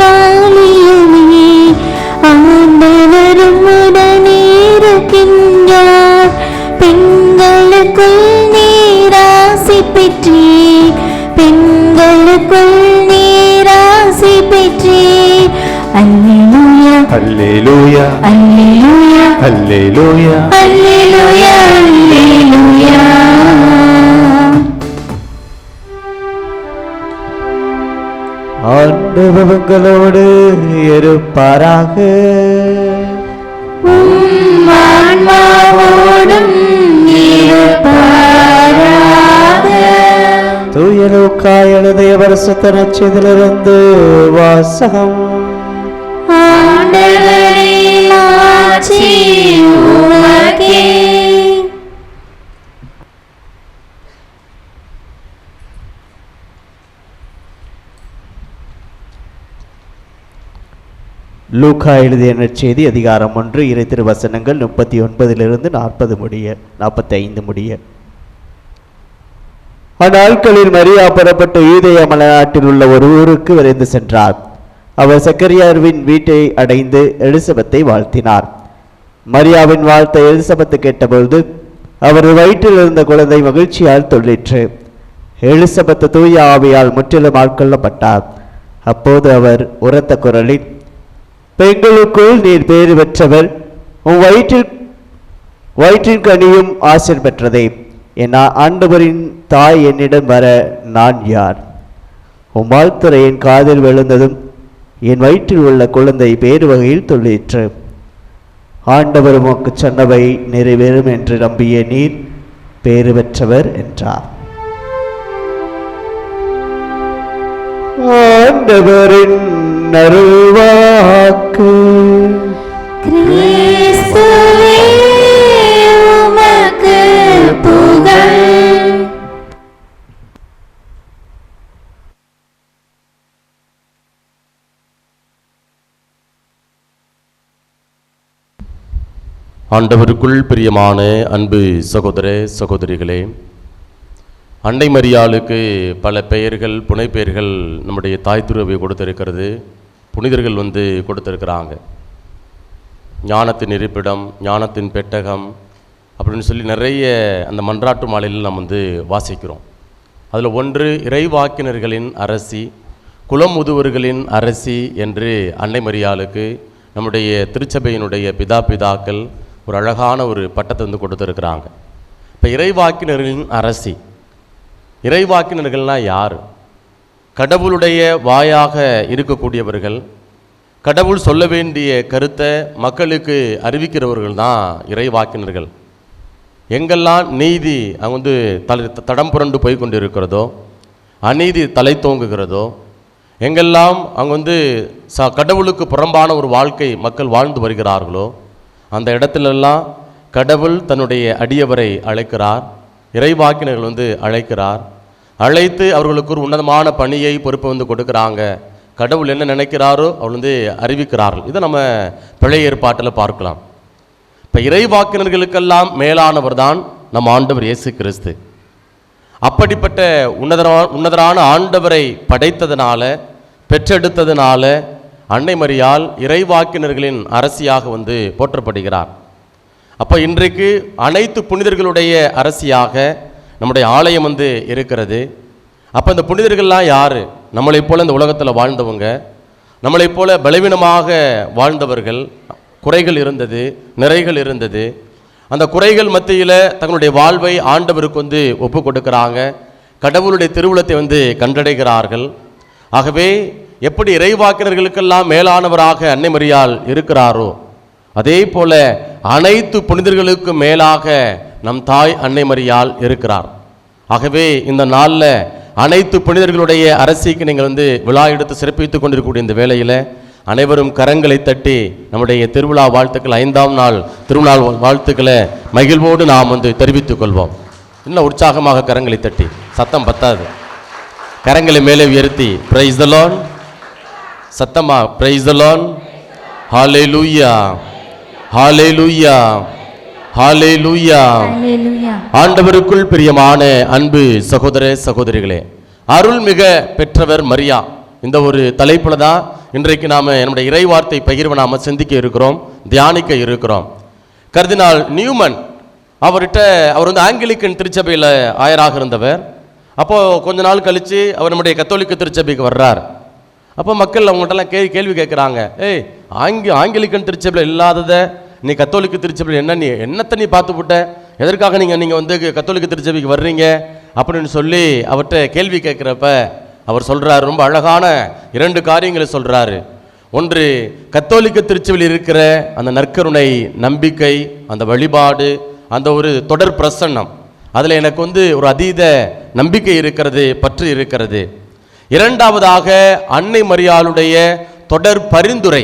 வாழியமே, ஆண்டவரும் உடனே இருக்கின்றார். பெண்களுக்குள் நீராசி பெற்றே, பெண்களுக்குள் நீராசி பெற்றே. அல்லேலூயா அல்லேலூயா அல்லேலூயா அல்லேலூயா அல்லேலூயா அல்லேலூயா. ஆண்டவர் உங்களோடு இருப்பாராக. உம் ஆன்மாவோடும் இருப்பாராக. தூய லூக்கா எழுதிய பரிசுத்த நற்செய்தியிலிருந்து வாசகம். ஆண்டவரே, மாட்சி உமக்கே. லூக்கா எழுதிய நற்செய்தி அதிகாரம் 1 இறை திருவசனங்கள் 39 45 முடிய. அந்நாட்களில் மரியா புறப்பட்டு யூதேய மலைநாட்டில் உள்ள ஒரு ஊருக்கு விரைந்து சென்றார். அவர் சக்கரியாவின் வீட்டை அடைந்து எலிசபெத்தை வாழ்த்தினார். மரியாவின் வாழ்த்தை எலிசபெத்து கேட்டபொழுது அவர் வயிற்றில் இருந்த குழந்தை மகிழ்ச்சியால் துள்ளிற்று. எலிசபெத்து தூய ஆவியால் முற்றிலும் ஆட்கொள்ளப்பட்டார். அப்போது அவர் உரத்த குரலில், பெண்களுக்குள் நீர் பேறு பெற்றவர், உன் வயிற்றின் கனியும் ஆசிர் பெற்றதே. என் ஆண்டவரின் தாய் என்னிடம் வர நான் யார்? உன் வாழ்த்துறை என் காதில் விழுந்ததும் என் வயிற்றில் உள்ள குழந்தை பேறு வகையில் துள்ளிற்று. ஆண்டவர் உமக்கு சொன்னவை நிறைவேறும் என்று நம்பிய நீர் பேறு பெற்றவர் என்றார். ஆண்டவரின் அருள்வாக்கு. கிறிஸ்துவே உமக்கு புகழ். ஆண்டவருக்குள் பிரியமான அன்பு சகோதர சகோதரிகளே, அன்னை மரியாளுக்கு பல பெயர்கள், புனைப்பெயர்கள் நம்முடைய தாய் திருவை கொடுத்திருக்கிறது. புனிதர்கள் கொடுத்திருக்கிறாங்க. ஞானத்தின் இருப்பிடம், ஞானத்தின் பெட்டகம் அப்படின்னு சொல்லி நிறைய அந்த மன்றாட்டு மாலையில் நாம் வாசிக்கிறோம். அதில் ஒன்று இறைவாக்கினர்களின் அரசி, குலமுதுவர்களின் அரசி என்று அன்னை மரியாளுக்கு நம்முடைய திருச்சபையினுடைய பிதாக்கள் ஒரு அழகான ஒரு பட்டத்தை கொடுத்துருக்குறாங்க. இப்போ இறைவாக்கினர்களின் அரசி, இறைவாக்கினர்கள்னால் யார்? கடவுளுடைய வாயாக இருக்கக்கூடியவர்கள், கடவுள் சொல்ல வேண்டிய கருத்தை மக்களுக்கு அறிவிக்கிறவர்கள் தான் இறைவாக்கினர்கள். எங்கெல்லாம் நீதி அவங்க தடம் புரண்டு போய் கொண்டு இருக்கிறதோ, அநீதி தலை தோங்குகிறதோ, எங்கெல்லாம் அவங்க கடவுளுக்கு புறம்பான ஒரு வாழ்க்கை மக்கள் வாழ்ந்து வருகிறார்களோ, அந்த இடத்துலெல்லாம் கடவுள் தன்னுடைய அடியவரை அழைக்கிறார், இறைவாக்கினர்கள் அழைக்கிறார். அழைத்து அவர்களுக்கு ஒரு உன்னதமான பணியை பொறுப்பை கொடுக்குறாங்க. கடவுள் என்ன நினைக்கிறாரோ அவர் அறிவிக்கிறார்கள். இதை நம்ம பழைய ஏற்பாட்டில் பார்க்கலாம். இப்போ இறைவாக்கினர்களுக்கெல்லாம் மேலானவர் தான் நம் ஆண்டவர் இயேசு கிறிஸ்து. அப்படிப்பட்ட உன்னதரான ஆண்டவரை படைத்ததுனால, பெற்றெடுத்ததுனால அன்னை மரியாள் இறைவாக்கினர்களின் அரசியாக போற்றப்படுகிறார். அப்போ இன்றைக்கு அனைத்து புனிதர்களுடைய அரசியாக நம்முடைய ஆலயம் இருக்கிறது. அப்போ இந்த புனிதர்கள்லாம் யார்? நம்மளைப் போல இந்த உலகத்தில் வாழ்ந்தவங்க, நம்மளைப் போல பலவீனமாக வாழ்ந்தவர்கள். குறைகள் இருந்தது, நிறைகள் இருந்தது. அந்த குறைகள் மத்தியில் தங்களுடைய வாழ்வை ஆண்டவருக்கு ஒப்பு கொடுக்குறாங்க. கடவுளுடைய திருவுளத்தை கண்டடைகிறார்கள். ஆகவே எப்படி இறைவாக்கினர்களுக்கெல்லாம் மேலானவராக அன்னை மரியாள் இருக்கிறாரோ, அதே போல அனைத்து புனிதர்களுக்கு மேலாக நம் தாய் அன்னை மரியாள் இருக்கிறார். ஆகவே இந்த நாளில் அனைத்து புனிதர்களுடைய அரசிக்கு நீங்கள் விழா எடுத்து சிறப்பித்துக் கொண்டிருக்கக்கூடிய இந்த வேளையில் அனைவரும் கரங்களை தட்டி நம்முடைய திருவிழா வாழ்த்துக்கள், 5ஆம் நாள் திருநாள் வாழ்த்துக்களை மகிழ்வோடு நாம் தெரிவித்துக் கொள்வோம். இன்னும் உற்சாகமாக கரங்களை தட்டி, சத்தம் பத்தாது, கரங்களை மேலே உயர்த்தி பிரைஸ் தி லார்ட், சத்தமா பிரைஸ் தி லார்ட், ஹalleluya ஹalleluya ஹalleluya. ஆண்டவருக்குள் பிரியமான அன்பு சகோதர சகோதரிகளே, அருள்மிக பெற்றவர் மரியா, இந்த ஒரு தலைப்புல தான் இன்றைக்கு நாம் நம்முடைய இறைவார்த்தை பகிர்வை நாம் சிந்திக்க இருக்கிறோம், தியானிக்க இருக்கிறோம். கர்தினால் நியூமன் அவர் ஆங்கிலிக்கன் திருச்சபையில் ஆயராக இருந்தவர். அப்போது கொஞ்ச நாள் கழித்து அவர் நம்முடைய கத்தோலிக்க திருச்சபைக்கு வர்றார். அப்போ மக்கள் அவங்கள்ட்டலாம் கேள்வி கேட்குறாங்க, ஆங்கிலிக்கன் திருச்சபையில் இல்லாததை நீ கத்தோலிக்க திருச்சபையில் என்னத்தை நீ பார்த்து விட்ட, எதற்காக நீங்கள் கத்தோலிக்க திருச்சபைக்கு வர்றீங்க அப்படின்னு சொல்லி அவர்கிட்ட கேள்வி கேட்குறப்ப அவர் சொல்கிறார், ரொம்ப அழகான 2 காரியங்களை சொல்கிறாரு. ஒன்று, கத்தோலிக்க திருச்சபையில் இருக்கிற அந்த நற்கருணை, நம்பிக்கை, அந்த வழிபாடு, அந்த ஒரு தொடர் பிரசன்னம், அதில் எனக்கு ஒரு அதீத நம்பிக்கை இருக்கிறது, பற்று இருக்கிறது. இரண்டாவதாக அன்னை மரியாளுடைய தொடர் பரிந்துரை,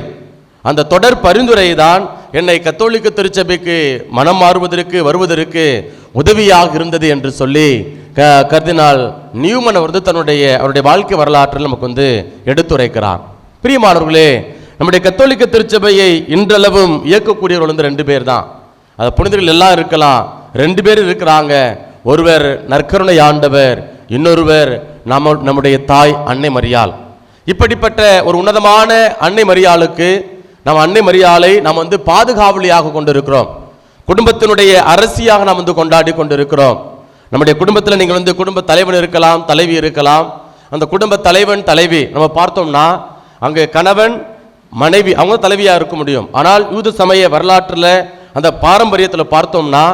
அந்த தொடர் பரிந்துரை தான் என்னை கத்தோலிக்க திருச்சபைக்கு மனம் மாறுவதற்கு வருவதற்கு உதவியாக இருந்தது என்று சொல்லி கர்தினால் நியூமன் அவருடைய வாழ்க்கை வரலாற்றில் நமக்கு எடுத்துரைக்கிறார். பிரியமானவர்களே, நம்முடைய கத்தோலிக்க திருச்சபையை இன்றளவும் இயக்கக்கூடியவர்கள் வந்து 2 பேர் தான். அது புனிதர்கள் எல்லாம் இருக்கலாம், 2 பேர் இருக்கிறாங்க. ஒருவர் நற்கருணை ஆண்டவர், இன்னொருவர் நம்முடைய தாய் அன்னை மரியாள். இப்படிப்பட்ட ஒரு உன்னதமான அன்னை மரியாளுக்கு நம்ம அன்னை மரியாளை நாம் வந்து பாதுகாவலியாக கொண்டிருக்கிறோம். குடும்பத்தினுடைய அரசியாக நாம் வந்து கொண்டாடி கொண்டிருக்கிறோம். நம்முடைய குடும்பத்தில் நீங்கள் வந்து குடும்ப தலைவன் இருக்கலாம், தலைவி இருக்கலாம். அந்த குடும்ப தலைவன் தலைவி நம்ம பார்த்தோம்னா அங்கே கணவன் மனைவி அவங்க தலைவியாக இருக்க முடியும். ஆனால் யூத சமய வரலாற்றில் அந்த பாரம்பரியத்தில் பார்த்தோம்னா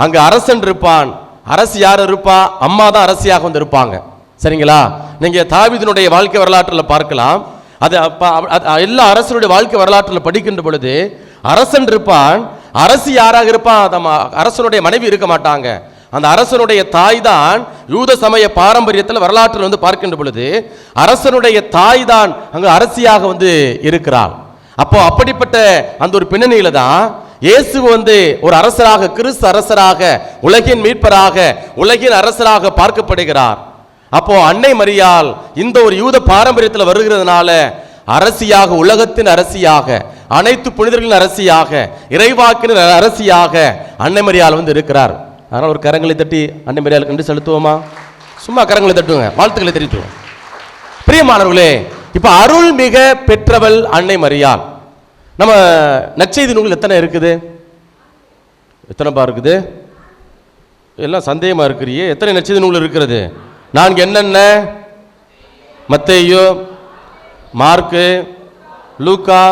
அங்கே அரசன் இருப்பான். அரசு யார் இருப்பா? அம்மா தான் அரசியாக வந்து இருப்பாங்க. சரிங்களா? நீங்கள் தாவீதினுடைய வாழ்க்கை வரலாற்றில் பார்க்கலாம். அது எல்லா அரசனுடைய வாழ்க்கை வரலாற்றில் படிக்கின்ற பொழுது அரசன் இருப்பான். அரசி யாராக இருப்பான்? அரசனுடைய மனைவி இருக்க மாட்டாங்க. அந்த அரசனுடைய தாய் தான் யூத சமய பாரம்பரியத்தில் வரலாற்றில் வந்து பார்க்கின்ற பொழுது அரசனுடைய தாய் தான் அங்கு அரசியாக வந்து இருக்கிறாள். அப்போ அப்படிப்பட்ட அந்த ஒரு பின்னணியில தான் இயேசு வந்து ஒரு அரசராக, கிறிஸ்து அரசராக, உலகின் மீட்பராக, உலகின் அரசராக பார்க்கப்படுகிறார். அப்போ அன்னை மரியாள் இந்த ஒரு யூத பாரம்பரியத்தில் வருகிறதுனால அரசியாக, உலகத்தின் அரசியாக, அனைத்து புனிதர்களின் அரசியாக, இறைவாக்கின் அரசியாக அன்னை மரியாள் வந்து இருக்கிறார். அதனால் ஒரு கரங்களை தட்டி அன்னை மரியாளுக்கு நன்றி செலுத்துவோமா? சும்மா கரங்களை தட்டுவோங்க, வாழ்த்துக்களை தெரிவித்துவோம். பிரியமானவர்களே, இப்போ அருள் மிக பெற்றவள் அன்னை மரியாள். நம்ம நற்செய்தி நூல் எத்தனை இருக்குது? எத்தனைப்பா இருக்குது? எல்லாம் சந்தேகமா இருக்கிறியே. எத்தனை நற்செய்தி நூல் இருக்கிறது? 4 என்னென்ன? மத்தேயு, மார்க்கு, லூக்கா,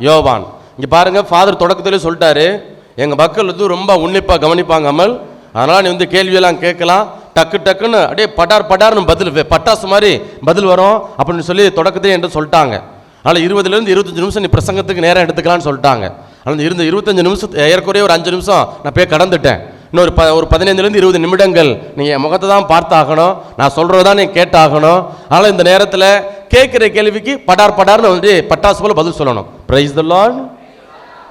யோவான். இங்க பாருங்க, ஃபாதர் தொடக்கத்திலே சொல்லிட்டாரு, எங்க மக்கள் வந்து ரொம்ப உன்னிப்பா கவனிப்பாங்க அமல். அதனால நீ வந்து கேள்வியெல்லாம் கேட்கலாம், டக்கு டக்குன்னு அப்படியே படார்னு பதில், பட்டாசு மாதிரி பதில் வரும் அப்படின்னு சொல்லி தொடக்கத்தையே என்று சொல்லிட்டாங்க. அதனால் 20லேருந்து 25 நிமிஷம் நீ பிரசங்கத்துக்கு நேரம் எடுத்துக்கலான்னு சொல்லிட்டாங்க. ஆனால் இருந்த 25 நிமிஷம் ஏறக்குறைய ஒரு 5 நிமிஷம் நான் போய் கடந்துட்டேன். இன்னொரு 15லேருந்து 20 நிமிடங்கள் நீங்கள் முகத்தை தான் பார்த்தாகணும், நான் சொல்கிறது தான் நீங்கள் கேட்டாகணும். அதனால் இந்த நேரத்தில் கேட்குற கேள்விக்கு படார்னு வந்து பட்டாசு போல பதில் சொல்லணும். Praise the lord.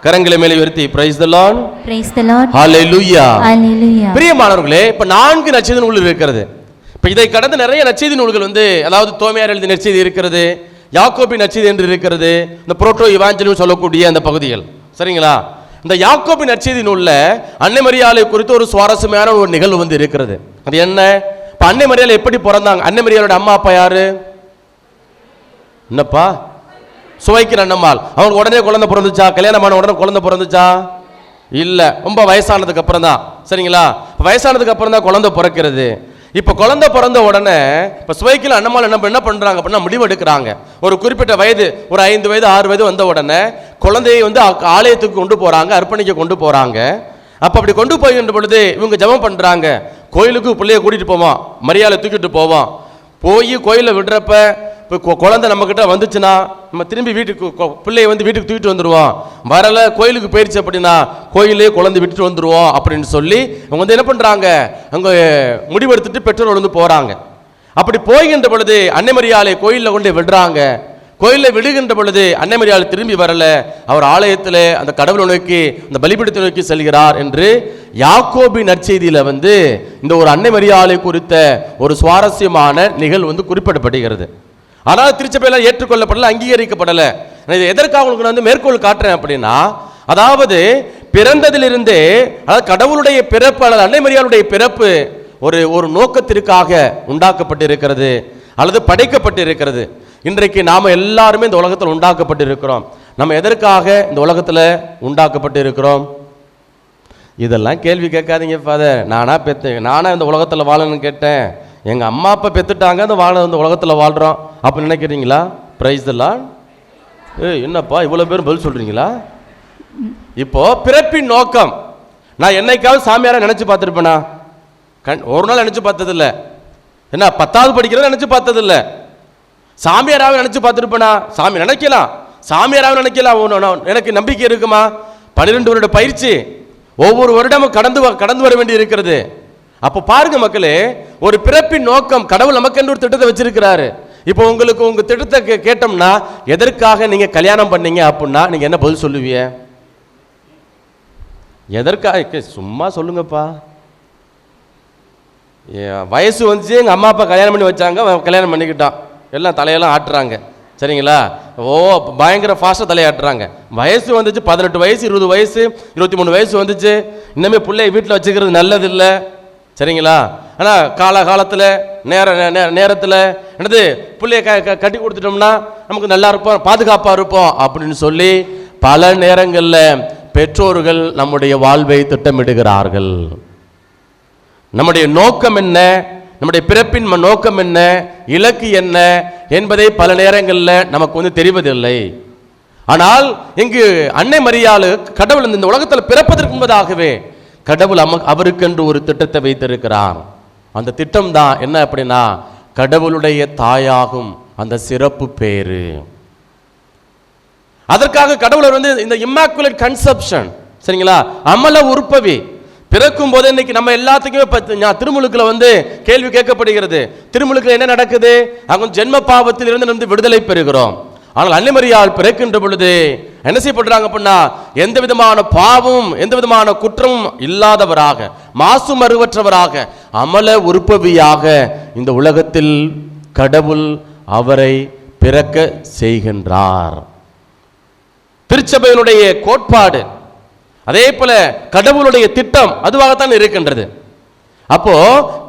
கரங்களை மேலே உயர்த்தி praise the lord. Praise the lord. Hallelujah. Hallelujah. பிரியமானவர்களே, இப்ப 4 நற்செய்தி நூல்கள் இருக்கிறது. இப்ப இதை கடந்து நிறைய நற்செய்தி நூல்கள் வந்து, அதாவது தோமையார் எழுதிய நற்செய்தி இருக்கிறது, யாக்கோபின் நற்செய்தி என்று இருக்கிறது, இந்த புரோட்டோ இவாஞ்சலியம் சொல்லக்கூடிய அந்த பகுதிகள். சரிங்களா? இந்த யாக்கோபின் நற்செய்தி நூல்ல அன்னை மரியாளை குறித்து ஒரு சுவாரஸ்யமான ஒரு நிகழ்வு வந்து இருக்கிறது. அது என்ன? இப்ப அன்னை மரியாள் எப்படி பிறந்தாங்க? அன்னை மரியாளோட அம்மா அப்பா யாரு? என்னப்பா? சுவைக்கிற அண்ணம்மாள். அவங்களுக்கு உடனே குழந்தை பிறந்துச்சா? கல்யாணமான உடனே குழந்தை பிறந்துச்சா? இல்லை, ரொம்ப வயசானதுக்கு அப்புறம் தான். சரிங்களா? இப்போ வயசானதுக்கு அப்புறம் தான் குழந்தை பிறக்கிறது. இப்போ குழந்தை பிறந்த உடனே இப்போ சுவைக்கிற அண்ணம்மாள் என்ன பண்ணுறாங்க அப்படின்னா முடிவு எடுக்கிறாங்க. ஒரு குறிப்பிட்ட வயது, ஒரு 5 வயது 6 வயது வந்த உடனே குழந்தையை வந்து ஆலயத்துக்கு கொண்டு போகிறாங்க, அர்ப்பணிக்க கொண்டு போகிறாங்க. அப்போ அப்படி கொண்டு போகின்ற பொழுது இவங்க ஜெபம் பண்ணுறாங்க, கோயிலுக்கு பிள்ளைய கூட்டிகிட்டு போவோம், மரியாதை தூக்கிட்டு போவோம். போய் கோயிலில் விடுறப்ப இப்போ குழந்தை நம்மக்கிட்ட வந்துச்சுன்னா நம்ம திரும்பி வீட்டுக்கு பிள்ளையை வந்து வீட்டுக்கு தூக்கிட்டு வந்துடுவோம். வரலை, கோயிலுக்கு போயிடுச்சு அப்படின்னா கோயிலே குழந்தை விட்டுட்டு வந்துடுவோம் அப்படின்னு சொல்லி அவங்க வந்து என்ன பண்ணுறாங்க, அங்கே முடிவெடுத்துட்டு பெற்றோர் வந்து போகிறாங்க. அப்படி போகின்ற பொழுது அன்னை மரியாளை கோயிலில் கொண்டு விடுறாங்க. கோயிலில் விடுகின்ற பொழுது அன்னை மரியாள் திரும்பி வரல, அவர் ஆலயத்தில் அந்த கடவுளை நோக்கி, அந்த பலிபீடத்தை நோக்கி செல்கிறார் என்று யாக்கோபி நற்செய்தியில் வந்து இந்த ஒரு அன்னை மரியாளை குறித்த ஒரு சுவாரஸ்யமான நிகழ்வு வந்து குறிப்பிடப்படுகிறது. ஆனால் திருச்சபையில் ஏற்றுக்கொள்ளப்படலை, அங்கீகரிக்கப்படலை. இதை எதற்காக உங்களுக்கு நான் வந்து மேற்கோள் காட்டுறேன் அப்படின்னா, அதாவது பிறந்ததிலிருந்தே, அதாவது கடவுளுடைய பிறப்பு அல்லது அன்னை மரியாளுடைய பிறப்பு ஒரு நோக்கத்திற்காக உண்டாக்கப்பட்டிருக்கிறது அல்லது படைக்கப்பட்டிருக்கிறது. இன்றைக்கு நாம் எல்லாருமே இந்த உலகத்தில் உண்டாக்கப்பட்டிருக்கிறோம். நம்ம எதற்காக இந்த உலகத்தில் உண்டாக்கப்பட்டிருக்கிறோம்? இதெல்லாம் கேள்வி கேட்காதீங்க ஃபாதர். நானா இந்த உலகத்தில் வாழணும்னு கேட்டேன், எங்கள் அம்மா அப்பா பெற்றுட்டாங்க, இந்த உலகத்தில் வாழ்கிறோம் அப்போ நினைக்கிறீங்களா? Price the Lord. என்னப்பா இவ்வளோ பேரும் பதில் சொல்கிறீங்களா? இப்போ பிறப்பின் நோக்கம், நான் என்னைக்காவது சாமியாரை நினச்சி பார்த்துருப்பேனா? ஒரு நாள் நினச்சி பார்த்ததில்ல. என்ன 10வது படிக்கிறத நினச்சி பார்த்ததில்ல. சாமியாராக நினச்சி பார்த்துருப்பேனா? சாமி நினைக்கலாம், சாமியாராக நினைக்கலாம். எனக்கு நம்பிக்கை இருக்குமா? 12 வருட பயிற்சி, ஒவ்வொரு வருடமும் கடந்து வர வேண்டி இருக்கிறது. அப்போ பாருங்க மக்களே, ஒரு பிறப்பின் நோக்கம், கடவுள் நமக்கு என்று ஒரு திட்டத்தை வச்சிருக்கிறாரு. இப்போ உங்களுக்கு உங்க திட்டத்தை கேட்டோம்னா, எதற்காக நீங்க கல்யாணம் பண்ணீங்க அப்படின்னா நீங்க என்ன பதில் சொல்லுவீங்க? எதற்காக? சும்மா சொல்லுங்கப்பா. வயசு வந்துச்சு, எங்கள் அம்மா அப்பா கல்யாணம் பண்ணி வச்சாங்க, கல்யாணம் பண்ணிக்கிட்டான், எல்லாம் தலையெல்லாம் ஆட்டுறாங்க. சரிங்களா? ஓ பயங்கர ஃபாஸ்ட்டாக தலையாட்டுறாங்க. வயசு வந்துச்சு, 18 வயசு, 20 வயசு, 23 வயசு வந்துச்சு. இன்னுமே பிள்ளைய வீட்டில் வச்சுக்கிறது நல்லதில்லை. சரிங்களா? ஆனால் காலகாலத்தில் நேரத்தில் என்னது பிள்ளைய கட்டி கொடுத்துட்டோம்னா நமக்கு நல்லா இருப்போம், பாதுகாப்பாக இருப்போம் அப்படின்னு சொல்லி பல நேரங்களில் பெற்றோர்கள் நம்முடைய வாழ்வை திட்டமிடுகிறார்கள். நம்முடைய நோக்கம் என்ன, நம்முடைய பிறப்பின் நோக்கம் என்ன, இலக்கு என்ன என்பதை பல நேரங்களில் நமக்கு தெரிவதில்லை. ஆனால் இங்கு அன்னை மரியாள் கடவுள் இந்த உலகத்தில் பிறப்பதற்கு முன்பதாகவே கடவுள் அவருக்கென்று ஒரு திட்டத்தை வைத்திருக்கிறார். அந்த திட்டம் தான் என்ன அப்படின்னா கடவுளுடைய தாயாகும் அந்த சிறப்பு பேரு. அதற்காக கடவுளர் இந்த இம்மாக்குலேட் கன்செப்ஷன், சரிங்களா, அமல உற்பவி பிறக்கும் போது இன்னைக்கு நம்ம எல்லாத்துக்குமே திருமுழுக்குல கேள்வி கேட்கப்படுகிறது. திருமுழுக்குல என்ன நடக்குது? அங்க ஜென்ம பாவத்தில் இருந்து விடுதலை பெறுகிறோம். ஆனால் அன்னை மரியாள் பிறக்கின்ற பொழுது என்ன செய்யப்படுறாங்க அப்படின்னா எந்த விதமான பாவமும் எந்த விதமான குற்றமும் இல்லாதவராக, மாசு மறுவற்றவராக, அமல உற்பவியாக இந்த உலகத்தில் கடவுள் அவரை பிறக்க செய்கின்றார். திருச்சபையினுடைய கோட்பாடு அதே போல கடவுளுடைய திட்டம் அதுவாகத்தான் இருக்கின்றது. அப்போ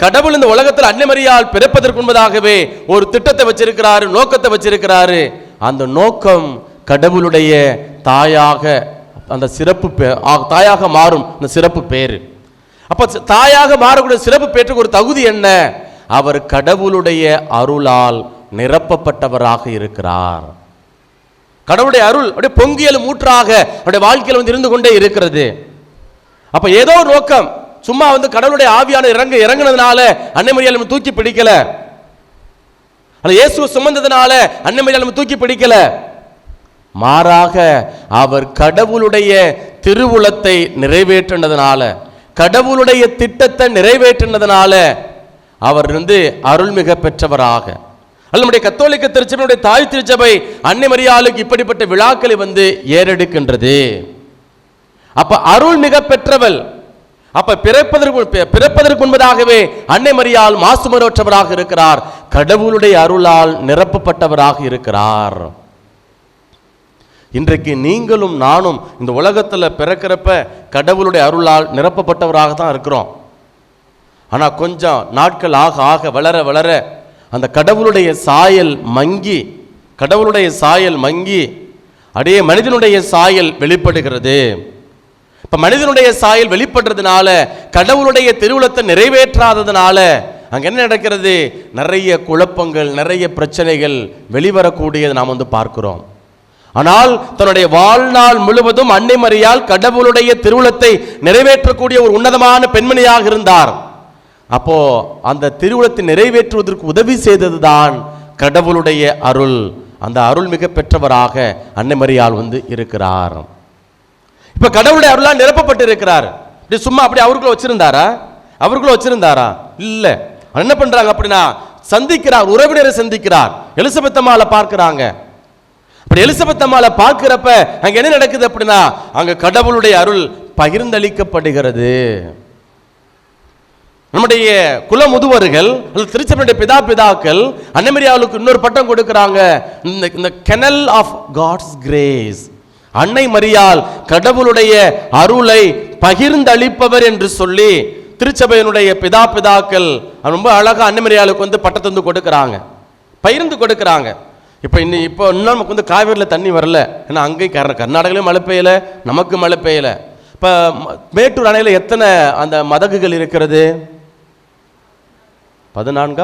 கடவுள் இந்த உலகத்தில் அன்னை மரியாள் பிறப்பதற்கு முன்பதாகவே ஒரு திட்டத்தை வச்சிருக்கிறாரு, நோக்கத்தை வச்சிருக்கிறாரு. அந்த நோக்கம் கடவுளுடைய தாயாக அந்த சிறப்பு தாயாக மாறும் அந்த சிறப்பு பேரு. அப்ப தாயாக மாறக்கூடிய சிறப்பு பேற்றுக்கு ஒரு தகுதி என்ன? அவர் கடவுளுடைய அருளால் நிரப்பப்பட்டவராக இருக்கிறார். கடவுளுடைய அருள் அப்படியே பொங்கியல் மூற்றாக அவருடைய வாழ்க்கையில் இருந்து கொண்டே இருக்கிறது. அப்ப ஏதோ ஒரு நோக்கம், சும்மா கடவுளுடைய ஆவியான இறங்கினதுனால அன்னை மரியாள் தூக்கி பிடிக்கல, அது இயேசு சுமந்ததுனால அன்னை மரியாள் தூக்கி பிடிக்கல. மாறாக அவர் கடவுளுடைய திருவுளத்தை நிறைவேற்றினதுனால, கடவுளுடைய திட்டத்தை நிறைவேற்றினதுனால அவர் அருள்மிக பெற்றவராக. நம்முடைய கத்தோலிக்க திருச்சபையுடைய தாய் திருச்சபை அன்னை மரியாளுக்கு இப்படிப்பட்ட விழாக்களை ஏறெடுக்கின்றது. அப்ப அருள் மிக பெற்றவள். அப்ப பிறப்பதற்கு முன்பதாகவே அன்னை மரியாள் மாசுமரற்றவராக இருக்கிறார், கடவுளுடைய அருளால் நிரப்பப்பட்டவராக இருக்கிறார். இன்றைக்கு நீங்களும் நானும் இந்த உலகத்தில் பிறக்கிறப்ப கடவுளுடைய அருளால் நிரப்பப்பட்டவராக தான் இருக்கிறோம். ஆனா கொஞ்சம் நாட்கள் ஆக ஆக வளர வளர அந்த கடவுளுடைய சாயல் மங்கி, கடவுளுடைய சாயல் மங்கி அப்படியே மனிதனுடைய சாயல் வெளிப்படுகிறது. இப்ப மனிதனுடைய சாயல் வெளிப்படுறதுனால, கடவுளுடைய திருவுளத்தை நிறைவேற்றாததுனால அங்க என்ன நடக்கிறது? நிறைய குழப்பங்கள், நிறைய பிரச்சனைகள் வெளிவரக்கூடியது நாம் பார்க்கிறோம். ஆனால் தன்னுடைய வாழ்நாள் முழுவதும் அன்னை மரியாள் கடவுளுடைய திருவுளத்தை நிறைவேற்றக்கூடிய ஒரு உன்னதமான பெண்மணியாக இருந்தார். அப்போ அந்த திருவுளத்தை நிறைவேற்றுவதற்கு உதவி செய்ததுதான் கடவுளுடைய அருள். அந்த அருள் மிக பெற்றவராக அன்னை மரியாள் இருக்கிறார். இப்ப கடவுளுடைய அருளால் நிரப்பப்பட்டு இருக்கிறார். சும்மா அப்படி அவர்களும் வச்சிருந்தாரா? இல்ல. என்ன பண்றாங்க அப்படின்னா சந்திக்கிறார், உறவினரை சந்திக்கிறார். எலிசபெத் அம்மாளை பார்க்கிறாங்க. அப்படி எலிசபெத் அம்மாளை பார்க்கிறப்ப அங்க என்ன நடக்குது அப்படின்னா அங்க கடவுளுடைய அருள் பகிர்ந்தளிக்கப்படுகிறது. நம்முடைய குல முதுவர்கள் திருச்சபையுடைய பிதாக்கள் அன்னை மரியாளுக்கு இன்னொரு பட்டம் கொடுக்கிறாங்க, இந்த கெனல் ஆஃப் காட்ஸ் கிரேஸ். அன்னை மரியாள் கடவுளுடைய அருளை பகிர்ந்தளிப்பவர் என்று சொல்லி திருச்சபையினுடைய பிதாக்கள் ரொம்ப அழகா அன்னை மரியாளுக்கு பட்டத்தை கொடுக்கிறாங்க, பகிர்ந்து கொடுக்கிறாங்க. இப்போ இன்னும் நமக்கு காவேரியில் தண்ணி வரல, ஏன்னா அங்கே கர்நாடகாலையும் மழை பெய்யல, நமக்கு மழை பெய்யல. இப்போ மேட்டூர் அணையில் எத்தனை அந்த மதகுகள் இருக்கிறது? 14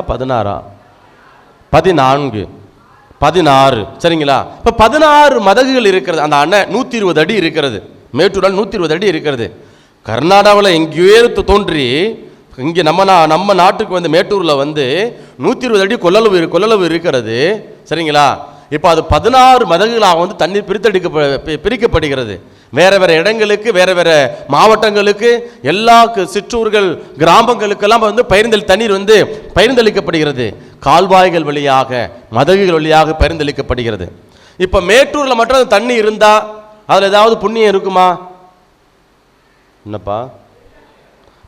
சரிங்களா? இப்போ 16 மதகுகள் இருக்கிறது. அந்த அணை 120 அடி இருக்கிறது. மேட்டூரால் 120 அடி இருக்கிறது. கர்நாடகாவில் எங்கேயோ தோன்றி இங்கே நம்ம நாட்டுக்கு மேட்டூரில் 120 அடி கொள்ளளவு இருக்கிறது. சரிங்களா? இப்போ அது 16 மதகுகளாக தண்ணீர் பிரிக்கப்படுகிறது. வேற வேற இடங்களுக்கு, வேற வேற மாவட்டங்களுக்கு, எல்லா சிற்றூர்கள் கிராமங்களுக்கெல்லாம் தண்ணீர் பகிர்ந்தளிக்கப்படுகிறது. கால்வாய்கள் வழியாக, மதகுகள் வழியாக பகிர்ந்தளிக்கப்படுகிறது. இப்போ மேட்டூரில் மட்டும் தண்ணி இருந்தா அதில் ஏதாவது புண்ணியம் இருக்குமா? என்னப்பா,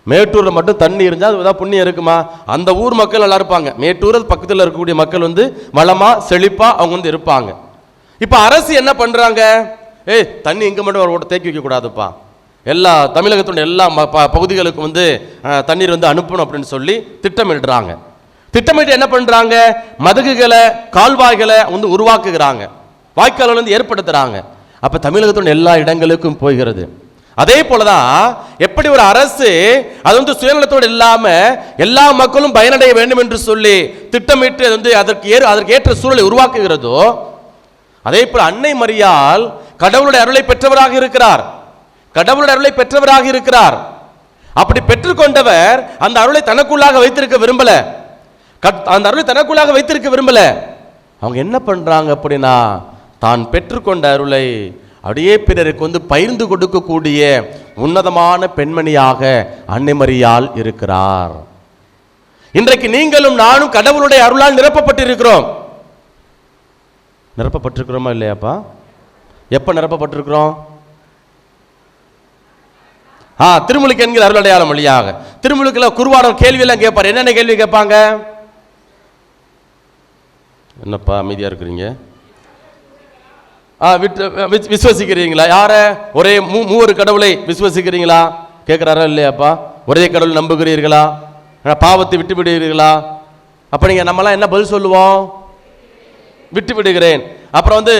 மேட்டூரில் மட்டும் தண்ணி இருந்தால் அது ஏதாவது புண்ணியம் இருக்குமா? அந்த ஊர் மக்கள் நல்லா இருப்பாங்க. மேட்டூர் பக்கத்தில் இருக்கக்கூடிய மக்கள் வந்து வளமா செழிப்பா அவங்க வந்து இருப்பாங்க. இப்போ அரசு என்ன பண்றாங்க? தண்ணி இங்கே மட்டும் தேக்கி வைக்க கூடாதுப்பா, எல்லா தமிழகத்தோட எல்லா பகுதிகளுக்கு வந்து தண்ணீர் வந்து அனுப்பணும் அப்படின்னு சொல்லி திட்டமிடுறாங்க. திட்டமிட்டு என்ன பண்றாங்க? மதகுகளை கால்வாய்களை வந்து உருவாக்குகிறாங்க, வாய்க்கால்களை வந்து ஏற்படுத்துறாங்க. அப்ப தமிழகத்தோட எல்லா இடங்களுக்கும் போகிறது. அதே போலதான் எப்படி ஒரு அரசு அது வந்து சுயநலத்தோடு இல்லாம எல்லா மக்களும் பயனடைய வேண்டும் என்று சொல்லி திட்டமிட்டு வந்து அதற்கு ஏற்ற சூழலை உருவாக்குகிறதோ, அதே போல அன்னை மரியாள் கடவுளுடைய அருளை பெற்றவராக இருக்கிறார். கடவுளுடைய அருளை பெற்றவராக இருக்கிறார். அப்படி பெற்றுக்கொண்டவர் அந்த அருளை தனக்குள்ளாக வைத்திருக்க விரும்பல. அந்த அருளை தனக்குள்ளாக வைத்திருக்க விரும்பல. அவங்க என்ன பண்றாங்க அப்படின்னா, தான் பெற்றுக்கொண்ட அருளை அப்படியே பிறருக்கு வந்து பகிர்ந்து கொடுக்கக்கூடிய உன்னதமான பெண்மணியாக அன்னை மரியாள் இருக்கிறார். இன்றைக்கு நீங்களும் நானும் கடவுளுடைய அருளால் நிரப்பப்பட்டிருக்கிறோம். நிரப்பப்பட்டிருக்கிறோமா இல்லையாப்பா? எப்ப நிரப்பப்பட்டிருக்கிறோம்? திருமுழுக்கு என்கிற அருள் அடையாளம் வழியாக. திருமுழுக்குல குருவானம் கேள்வி எல்லாம் கேட்பார். என்னென்ன கேள்வி கேட்பாங்க? என்னப்பா அமைதியா இருக்கிறீங்க? விசுவசிக்கிறீங்களா? யார? ஒரே மூவர் கடவுளை விசுவசிக்கிறீங்களா கேட்கிறாரா இல்லையாப்பா? ஒரே கடவுள் நம்புகிறீர்களா? பாவத்தை விட்டு விடுகிறீர்களா? அப்ப நீங்க நம்மலாம் என்ன பதில் சொல்லுவோம்? விட்டு விடுகிறேன். அப்புறம் வந்து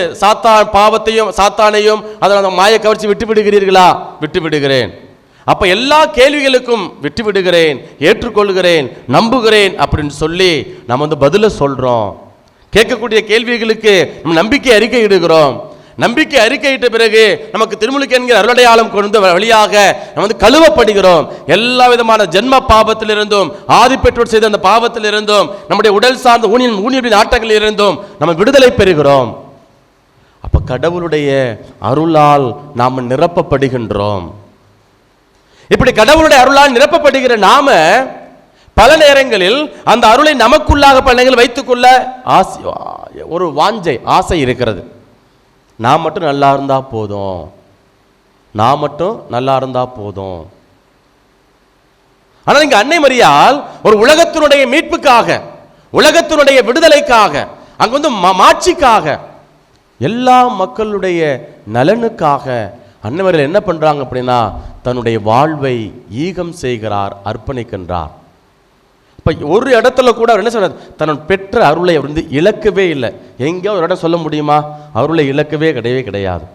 பாவத்தையும் சாத்தானையும் அதனால மாய கவர்ச்சி விட்டு விடுகிறீர்களா? விட்டு விடுகிறேன். அப்ப எல்லா கேள்விகளுக்கும் விட்டு விடுகிறேன், ஏற்றுக்கொள்கிறேன், நம்புகிறேன் அப்படின்னு சொல்லி நம்ம வந்து பதில சொல்றோம். கேட்கக்கூடிய கேள்விகளுக்கு நம்ம நம்பிக்கை அறிக்கை இடுகிறோம். நம்பிக்கை அறிக்கையிட்ட பிறகு நமக்கு திருமுழுக்கு என்கிற அருளடையாளம் கொண்ட வழியாக நம்ம வந்து கழுவப்படுகிறோம். எல்லா விதமான ஜென்ம பாவத்திலிருந்தும் ஆதி பெற்றோர் செய்த அந்த பாவத்திலிருந்தும் நம்முடைய உடல் சார்ந்த ஊனியரின் ஆட்டங்களில் இருந்தும் நம்ம விடுதலை பெறுகிறோம். அப்ப கடவுளுடைய அருளால் நாம் நிரப்பப்படுகின்றோம். இப்படி கடவுளுடைய அருளால் நிரப்பப்படுகிற நாம பல நேரங்களில் அந்த அருளை நமக்குள்ளாக பல நேரங்களில் வைத்துக்கொள்ள ஒரு வாஞ்சை ஆசை இருக்கிறது. நான் மட்டும் நல்லா இருந்தா போதும், நான் மட்டும் நல்லா இருந்தா போதும். ஆனால் இங்க அன்னை மரியாள் ஒரு உலகத்தினுடைய மீட்புக்காக, உலகத்தினுடைய விடுதலைக்காக, அங்க வந்து மாட்சிக்காக, எல்லா மக்களுடைய நலனுக்காக அன்னை மரியாள் என்ன பண்றாங்க அப்படின்னா, தன்னுடைய வாழ்வை ஈகம் செய்கிறார், அர்ப்பணிக்கின்றார். இப்போ ஒரு இடத்துல கூட அவர் என்ன சொல்றார்? தன் பெற்ற அருளை அவர் வந்து இழக்கவே இல்லை. எங்கேயோ ஒரு இடம் சொல்ல முடியுமா? அருளை இழக்கவே கிடையாது.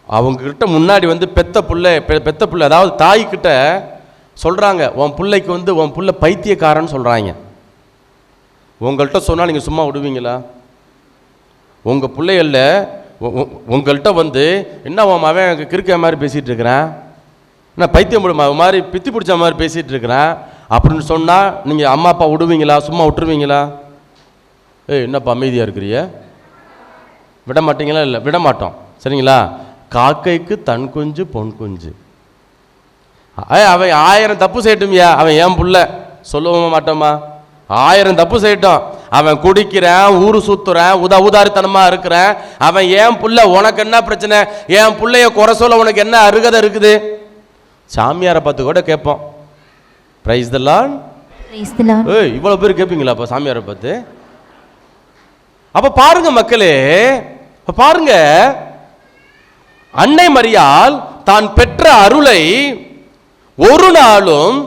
அவங்க கிட்ட முன்னாடி வந்து பெத்த புள்ள அதாவது தாய்கிட்ட சொல்றாங்க, உன் பிள்ளைக்கு வந்து உன் புள்ள பைத்தியக்காரன்னு சொல்றாங்க. உங்கள்கிட்ட சொன்னா நீங்க சும்மா விடுவீங்களா? உங்க பிள்ளைகள்ல உங்கள்கிட்ட வந்து என்ன அவன் கிறுக்க மாதிரி பேசிட்டு இருக்கிறான், நான் பைத்தியம் மாதிரி பித்தி பிடிச்ச மாதிரி பேசிட்டு இருக்கிறேன் அப்படின்னு சொன்னா நீங்க அம்மா அப்பா விடுவீங்களா? சும்மா விட்டுருவீங்களா? என்னப்பா அமைதியா இருக்கிறிய? விட மாட்டீங்களா? இல்லை, விட மாட்டோம். சரிங்களா? காக்கைக்கு தன் குஞ்சு பொன் குஞ்சு. அவன் 1000 தப்பு செய்யட்டும்யா, அவன் ஏன் புள்ள சொல்லவும் மாட்டோமா? 1000 தப்பு செய்யட்டும், அவன் குடிக்கிறேன், ஊரு சுத்துறேன், உதாரித்தனமா இருக்கிறேன், அவன் ஏன் புள்ள, உனக்கு என்ன பிரச்சனை? என் புள்ளைய குறை சொல்ல உனக்கு என்ன அருகதை இருக்குது? சாமியாரை பார்த்து கூட கேட்போம். Price the Lord. இவ்வளவு பேர் கேட்பீங்களா அப்ப சாமியாரை பார்த்து? அப்ப பாருங்க மக்களே, பாருங்க அன்னை மரியாள் தான் பெற்ற அருளை ஒரு நாளும்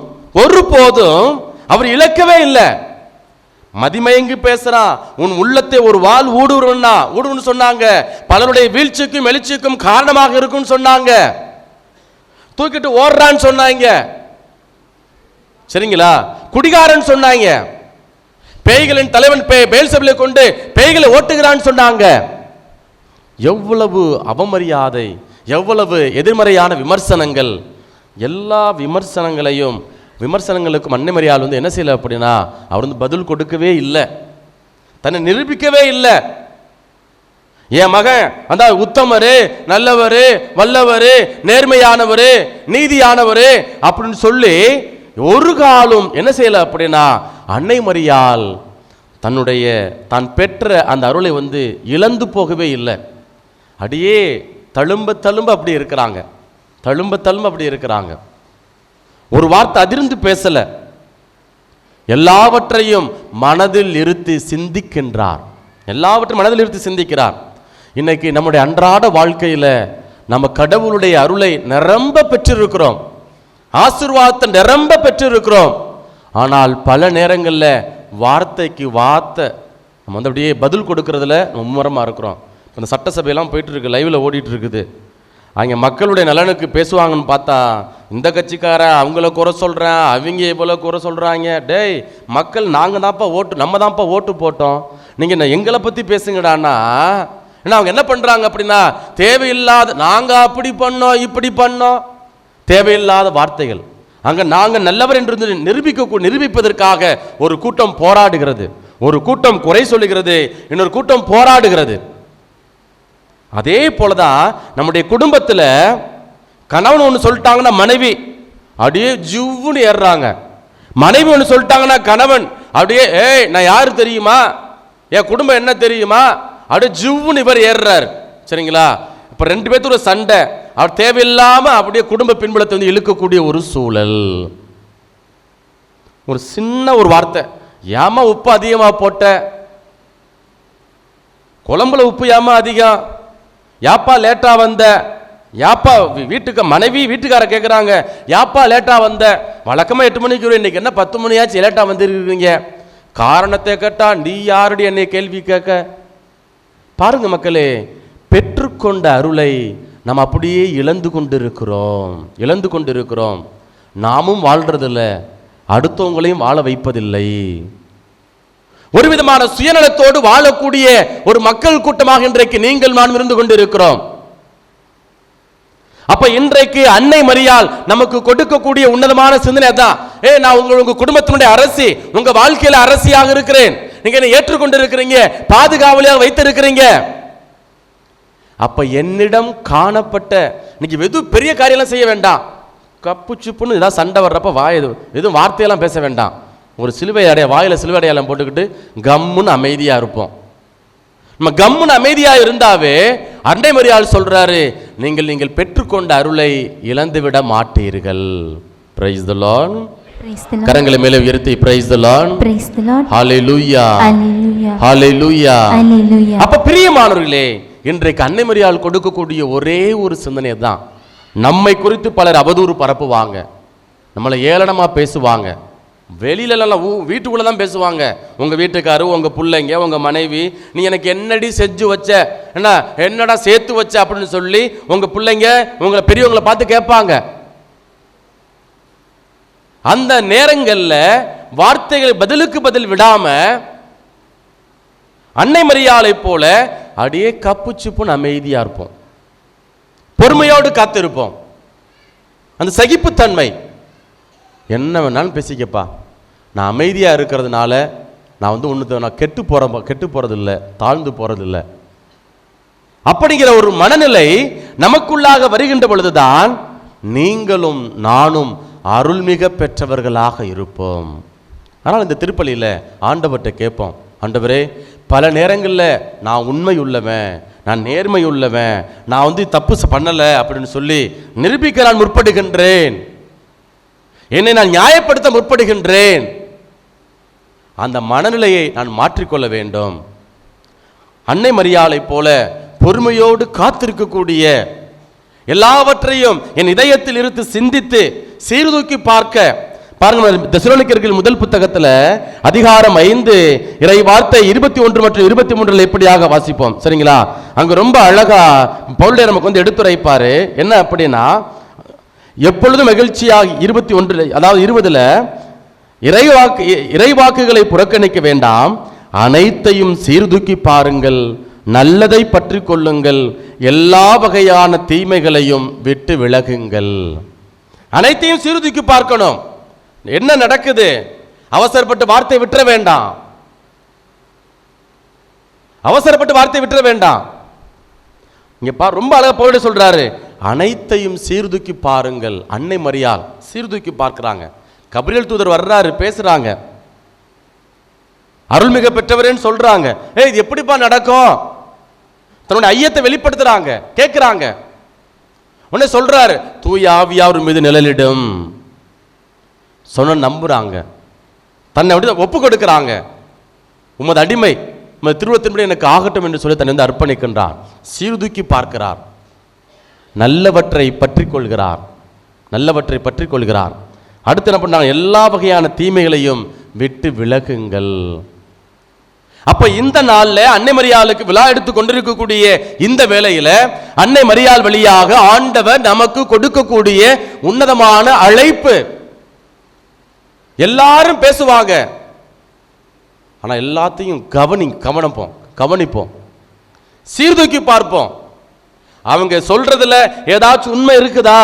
ஒரு போதும் அவர் இழக்கவே இல்லை. மதிமயங்கி பேசுறான், உன் உள்ளத்தை ஒரு வாள் ஊடுருவன்னு சொன்னாங்க. பலருடைய வீழ்ச்சிக்கும் எழுச்சிக்கும் காரணமாக இருக்கும்னு சொன்னாங்க. தூக்கிட்டு ஓடுறான்னு சொன்னாங்க. சரிங்களா? குடிகாரன் சொன்னாங்க. பேய்களின் தலைவன் பெயல்செபூலை கொண்டு பேய்களை ஓட்டுகிறான்னு சொன்னாங்க. எவ்வளவு அவமரியாதை, எவ்வளவு எதிர்மறையான விமர்சனங்கள். எல்லா விமர்சனங்களுக்கும் அன்னை மரியாள் வந்து என்ன செய்யல அப்படின்னா, அவர் வந்து பதில் கொடுக்கவே இல்லை, தன்னை நிரூபிக்கவே இல்லை. என் மகன் அந்த உத்தமரு, நல்லவரு, வல்லவரு, நேர்மையானவரு, நீதியானவரு அப்படின்னு சொல்லி ஒரு காலம் என்ன செய்யல அப்படின்னா, அன்னை மரியாள் தான் பெற்ற அந்த அருளை வந்து இழந்து போகவே இல்லை. அடியே தழும்ப அப்படி இருக்கிறாங்க, அப்படி இருக்கிறாங்க. ஒரு வார்த்தை அதிர்ந்து பேசல, எல்லாவற்றையும் மனதில் இருத்தி சிந்திக்கின்றார். எல்லாவற்றையும் மனதில் இருத்தி சிந்திக்கிறார். இன்னைக்கு நம்முடைய அன்றாட வாழ்க்கையில நம்ம கடவுளுடைய அருளை நிரம்ப பெற்றிருக்கிறோம், ஆசீர்வாதத்தை நிரம்ப பெற்றிருக்கிறோம். ஆனால் பல நேரங்களில் வார்த்தைக்கு வார்த்தை நம்ம வந்து அப்படியே பதில் கொடுக்கறதுல மும்முரமாக இருக்கிறோம். இந்த சட்டசபையெல்லாம் போயிட்டு இருக்கு, லைவில் ஓடிட்டு இருக்குது. அங்கே மக்களுடைய நலனுக்கு பேசுவாங்கன்னு பார்த்தா இந்த கட்சிக்காரன் அவங்கள குறை சொல்கிறேன், அவங்க இவ்வளோ குறை சொல்கிறாங்க. டேய், மக்கள் நாங்கள் தான்ப்பா ஓட்டு, நம்ம தான்ப்பா ஓட்டு போட்டோம், நீங்கள் எங்களை பற்றி பேசுங்கடான்னா ஏன்னா அவங்க என்ன பண்ணுறாங்க அப்படின்னா தேவையில்லாத நாங்கள் அப்படி பண்ணோம் இப்படி பண்ணோம், தேவையில்லாத வார்த்தைகள். அங்கே நாங்கள் நல்லவர் என்று நிரூபிப்பதற்காக ஒரு கூட்டம் போராடுகிறது, ஒரு கூட்டம் குறை சொல்லுகிறது, இன்னொரு கூட்டம் போராடுகிறது. அதே போலதான் நம்முடைய குடும்பத்தில் கணவன் ஒன்று சொல்லிட்டாங்கன்னா மனைவி அப்படியே ஜுவ்வுன்னு ஏறுறாங்க, மனைவி ஒன்று சொல்லிட்டாங்கன்னா கணவன் அப்படியே ஏய் நான் யாரு தெரியுமா, என் குடும்பம் என்ன தெரியுமா, அப்படியே ஜுவ்வுன்னு இவர் ஏறுறாரு. சரிங்களா? இப்போ ரெண்டு பேர்த்து ஒரு சண்டை, அவர் தேவையில்லாமல் அப்படியே குடும்ப பின்புலத்தை வந்து இழுக்கக்கூடிய ஒரு சூழல். ஒரு சின்ன ஒரு வார்த்தை, ஏமா உப்பு அதிகமாக போட்ட, குழம்புல உப்பு ஏமா அதிகம், யாப்பா லேட்டா வந்த, யாப்பா வீட்டுக்கு மனைவி வீட்டுக்கார கேட்குறாங்க யாப்பா லேட்டா வந்த, வழக்கமாக 8 மணிக்கு வரும், இன்னைக்கு என்ன 10 மணியாச்சு லேட்டா வந்துருக்கீங்க, காரணத்தை கேட்டா நீ யாருடைய என்னை கேள்வி கேட்க. பாருங்க மக்களே, பெற்றுக்கொண்ட அருளை நம்ம அப்படியே இழந்து கொண்டிருக்கிறோம். நாமும் வாழ்றதில்ல, அடுத்தவங்களையும் வாழ வைப்பதில்லை. ஒரு விதமான சுயநலத்தோடு வாழக்கூடிய ஒரு மக்கள் கூட்டமாக இன்றைக்கு நீங்கள் நான் இருந்து கொண்டிருக்கிறோம். அப்ப இன்றைக்கு அன்னை மரியாள் நமக்கு கொடுக்கக்கூடிய உன்னதமான சிந்தனை தான், நான் உங்க குடும்பத்தினுடைய அரசி, உங்க வாழ்க்கையில அரசியாக இருக்கிறேன், நீங்க என்னை ஏற்றுக்கொண்டிருக்கிறீங்க, பாதுகாவலியாக வைத்திருக்கிறீங்க. அப்ப என்னிடம் காணப்பட்ட இன்னைக்கு எதுவும் பெரிய காரியம்லாம் செய்ய வேண்டாம், கப்பு சுப்புன்னு ஏதாவது சண்டை வர்றப்ப எதுவும் வார்த்தையெல்லாம் பேச வேண்டாம். ஒரு சிலுவை வாயில சிலுவை அடையாளம் போட்டுக்கிட்டு கம்முன்னு அமைதியா இருப்போம். நம்ம கம்முன்னு அமைதியா இருந்தாவே அன்னை மரியாள் சொல்றாரு, நீங்கள் பெற்றுக்கொண்ட அருளை இழந்து விட மாட்டீர்கள். Price the lord. கரங்களை மேலே உயர்த்தி பிரைஸ் தி லார்ட். ஹalleluya ஹalleluya. அப்ப பிரியமானவர்களே, இன்றைக்கு அன்னை மரியாள் கொடுக்கக்கூடிய ஒரே ஒரு சிந்தனை தான், நம்மை குறித்து பலர் அவதூறு பரப்புவாங்க, நம்மளை ஏளனமா பேசுவாங்க, வெளியிலலாம் வீட்டுக்குள்ள தான் பேசுவாங்க. உங்க வீட்டுக்காரு, உங்க பிள்ளைங்க, உங்க மனைவி, நீ எனக்கு என்னடி செஞ்சு வச்ச, என்னடா சேர்த்து வச்ச அப்படின்னு சொல்லி உங்க பிள்ளைங்க உங்களை பெரியவங்களை பார்த்து கேட்பாங்க. அந்த நேரங்கள்ல வார்த்தைகள் பதிலுக்கு பதில் விடாம அன்னை மரியாளை போல அப்படியே கப்பு சுப்புன்னு அமைதியா இருப்போம், பொறுமையோடு காத்திருப்போம். அந்த சகிப்புத்தன்மை, என்ன வேணாலும் பேசிக்கப்பா, நான் அமைதியாக இருக்கிறதுனால நான் வந்து நான் கெட்டு போறது இல்லை, தாழ்ந்து போறது இல்லை அப்படிங்கிற ஒரு மனநிலை நமக்குள்ளாக வருகின்ற பொழுதுதான் நீங்களும் நானும் அருள்மிக பெற்றவர்களாக இருப்போம். ஆனால் இந்த திருப்பலியில ஆண்டவர்கிட்ட கேட்போம், ஆண்டவரே பல நேரங்களில் நான் உண்மை உள்ளவன், நான் நேர்மை உள்ளவன், நான் வந்து தப்பு பண்ணலை அப்படின்னு சொல்லி நிரூபிக்க நான் முற்படுகின்றேன், என்னை நான் நியாயப்படுத்த முற்படுகின்றேன். அந்த மனநிலையை நான் மாற்றிக்கொள்ள வேண்டும். அன்னை மரியாளை போல பொறுமையோடு காத்திருக்கக்கூடிய, எல்லாவற்றையும் என் இதயத்தில் இருந்து சிந்தித்து சீர்தூக்கி பார்க்க. பாருங்க, தெசலோனிக்கர்கள் முதல் புத்தகத்தில் அதிகாரம் 5 இறை வார்த்தை 21 மற்றும் 23 எப்படியாக வாசிப்போம். சரிங்களா? அங்க ரொம்ப அழகா பவுல் நமக்கு வந்து எடுத்துரைப்பாரு. என்ன அப்படின்னா, எப்பொழுதும் மகிழ்ச்சியாக 21 அதாவது 20 இறைவாக்குகளை புறக்கணிக்க வேண்டாம், அனைத்தையும் சீர்தூக்கி பாருங்கள், நல்லதை பற்றி கொள்ளுங்கள், எல்லா வகையான தீமைகளையும் விட்டு விலகுங்கள். அனைத்தையும் சீர்தூக்கி பார்க்கணும். என்ன நடக்குது? அவசரப்பட்டு வார்த்தை விட்டுற வேண்டாம், அவசரப்பட்டு வார்த்தை விட்டுற வேண்டாம். இங்க ரொம்ப அழகா போயிட்டு சொல்றாரு, அனைத்தையும் சீர்தூக்கி பாருங்கள். அன்னை மரியாள் சீர்தூக்கி பார்க்கிறாங்க. கபிரியேல் தூதர் வர்றாரு, பேசுறாங்க, அருள்மிக பெற்றவரேன்னு சொல்றாங்க. இது எப்படிப்பா நடக்கும்? தன்னுடைய ஐயத்தை வெளிப்படுத்துறாங்க, கேட்கிறாங்க. உடனே சொல்றாரு, தூய ஆவியார் மீது நிழலிடும். சொன்ன நம்புகிறாங்க, தன்னை அப்படி ஒப்பு கொடுக்குறாங்க. உமது அடிமை, உமது திருவுளத்தின்படி எனக்கு ஆகட்டும் என்று சொல்லி தன்னை வந்து அர்ப்பணிக்கின்றார். சீர்தூக்கி பார்க்கிறார், நல்லவற்றை பற்றி கொள்கிறார், நல்லவற்றை பற்றி கொள்கிறார். அடுத்து என்ன பண்ணாங்க? எல்லா வகையான தீமைகளையும் விட்டு விலகுங்கள். அப்ப இந்த நாள்ல அன்னை மரியாளுக்கு விழா எடுத்து கொண்டிருக்கக்கூடிய இந்த வேளையில அன்னை மரியாள் வழியாக ஆண்டவர் நமக்கு கொடுக்கக்கூடிய உன்னதமான அழைப்பு. எல்லாரும் பேசுவாங்க, ஆனா எல்லாத்தையும் கவனிப்போம், சீர்தூக்கி பார்ப்போம். அவங்க சொல்றதுல ஏதாச்சும் உண்மை இருக்குதா?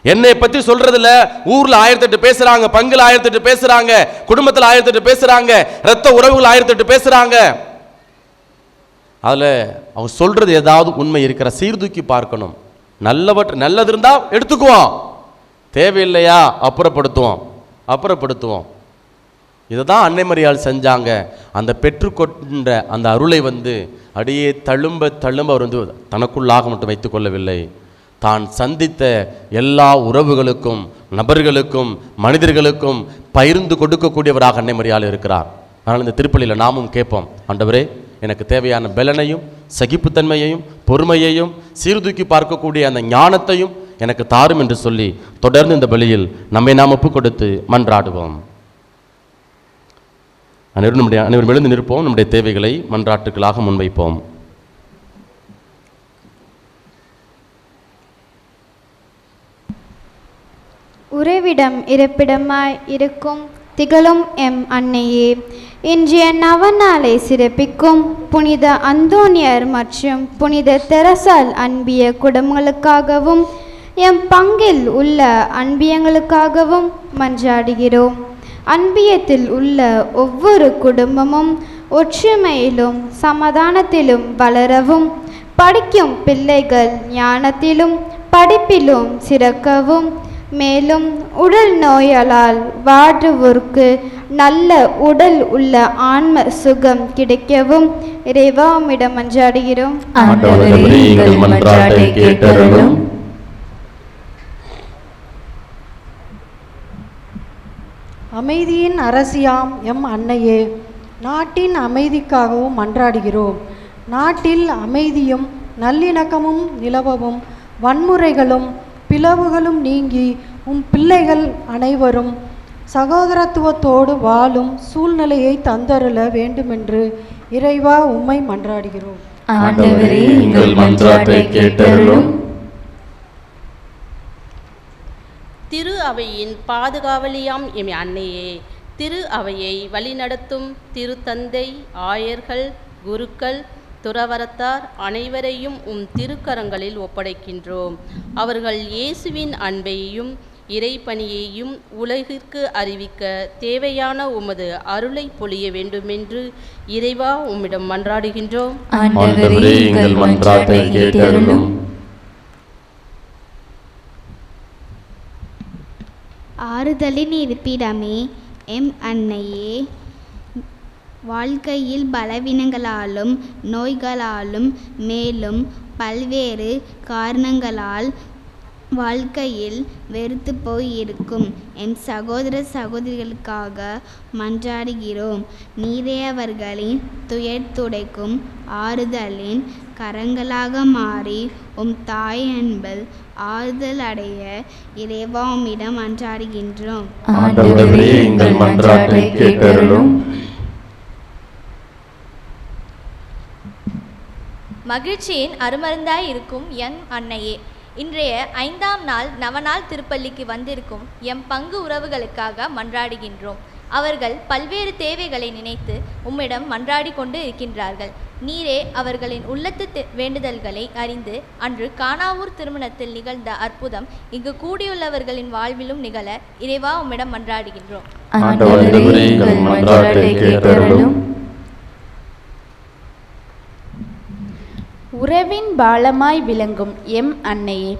என்னை பத்தி சொல்றதுல ஊர்ல 1008 பேசுறாங்க, பங்குல 1008 பேசுறாங்க, குடும்பத்தில் 1008 பேசுறாங்க, ரத்த உறவுகள் 1008 பேசுறாங்க. அதுல அவங்க சொல்றது ஏதாவது உண்மை இருக்கிற சீர்தூக்கி பார்க்கணும். நல்லது இருந்தா எடுத்துக்குவோம், தேவையில்லையா அப்புறப்படுத்துவோம். இதுதான் அன்னை மரியாள் செஞ்சாங்க. அந்த பெற்றுக்கொண்ட அந்த அருளை வந்து அடியே தழும்ப அவர் வந்து தனக்குள்ளாக மட்டும் வைத்துக் கொள்ளவில்லை, தான் சந்தித்த எல்லா உறவுகளுக்கும், நபர்களுக்கும், மனிதர்களுக்கும் பகிர்ந்து கொடுக்கக்கூடியவராக அன்னை மரியாள் இருக்கிறார். அதனால் இந்த திருப்பலியில் நாமும் கேட்போம், ஆண்டவரே எனக்கு தேவையான பலனையும் சகிப்புத்தன்மையையும் பொறுமையையும் சீர்தூக்கி பார்க்கக்கூடிய அந்த ஞானத்தையும் எனக்கு தாரும் என்று சொல்லி தொடர்ந்து இந்த பலியில் நம்மை நாம் ஒப்பு கொடுத்து மன்றாடுவோம். அனைவரும் எழுந்து நிற்போம், நம்முடைய தேவைகளை மன்றாட்டுகளாக முன்வைப்போம். உறைவிடம் இருப்பிடமாய் இருக்கும் திகழும் எம் அன்னையே, இன்றைய நவநாளை சிறப்பிக்கும் புனித அந்தோனியர் மற்றும் புனித தெரசால் அன்பிய குடும்பங்களுக்காகவும் எம் பங்கில் உள்ள அன்பியங்களுக்காகவும் மன்றாடுகிறோம். அன்பியத்தில் உள்ள ஒவ்வொரு குடும்பமும் ஒற்றுமையிலும் சமாதானத்திலும் வளரவும், படிக்கும் பிள்ளைகள் ஞானத்திலும் படிப்பிலும் சிறக்கவும், மேலும் உடல் நோயால் வாடுவோருக்கு நல்ல உடல் உள்ள ஆன்ம சுகம் கிடைக்கவும் இறைவாமிடம் மன்றாடுகிறோம். அமைதியின் அரசியாம் எம் அன்னையே, நாட்டின் அமைதிக்காகவும் மன்றாடுகிறோம். நாட்டில் அமைதியும் நல்லிணக்கமும் நிலவவும், வன்முறைகளும் பிளவுகளும் நீங்கி பிள்ளைகள் அனைவரும் சகோதரத்துவத்தோடு வாழும் சூழ்நிலையை தந்தருள வேண்டுமென்று இறைவா உம்மை மன்றாடுகிறோம். ஆண்டவரே, எங்கள் மன்றாட்டை கேட்டருளும். திரு அவையின் பாதுகாவலியாம் எம் அன்னையே, திரு அவையை வழிநடத்தும் திருத்தந்தை, ஆயர்கள், குருக்கள், துறவரத்தார் அனைவரையும் திருக்கரங்களில் ஒப்படைக்கின்றோம். அவர்கள் இயேசுவின் அன்பையும் இறைப்பணியையும் உலகிற்கு அறிவிக்க தேவையான உமது அருளை பொழிய வேண்டுமென்று இறைவா உம்மிடம் மன்றாடுகின்றோம். ஆண்டவரே, எங்கள் மன்றாட்டை கேட்டருளும். ஆறுதலின் இருப்பிடமே எம் அன்னையே, வாழ்க்கையில் பலவீனங்களாலும் நோய்களாலும் மேலும் பல்வேறு காரணங்களால் வாழ்க்கையில் வெறுத்து போய் இருக்கும் என் சகோதர சகோதரிகளுக்காக மன்றாடுகிறோம். நீரே அவர்களின் துயர் துடைக்கும் ஆறுதலின் கரங்களாக மாறி தாய் அன்பில் ஆறுதல் அடைய இறைவா உம்மிடம் மன்றாடுகின்றோம். ஆண்டவரே, எங்கள் மன்றாட்டை கேட்டருளும். மகிழ்ச்சியின் அருமருந்தாய் இருக்கும் எம் அன்னையே, இன்றைய 5ஆம் நாள் நவநாள் திருப்பள்ளிக்கு வந்திருக்கும் எம் பங்கு உறவுகளுக்காக மன்றாடுகின்றோம். அவர்கள் பல்வேறு தேவைகளை நினைத்து உம்மிடம் மன்றாடி கொண்டு இருக்கின்றார்கள். நீரே அவர்களின் உள்ளத்து வேண்டுதல்களை அறிந்து அன்று கானாவூர் திருமணத்தில் நிகழ்ந்த அற்புதம் இங்கு கூடியுள்ளவர்களின் வாழ்விலும் நிகழ இறைவா உம்மிடம் மன்றாடுகின்றோம். உறவின் பாலமாய் விளங்கும் எம் அன்னையே,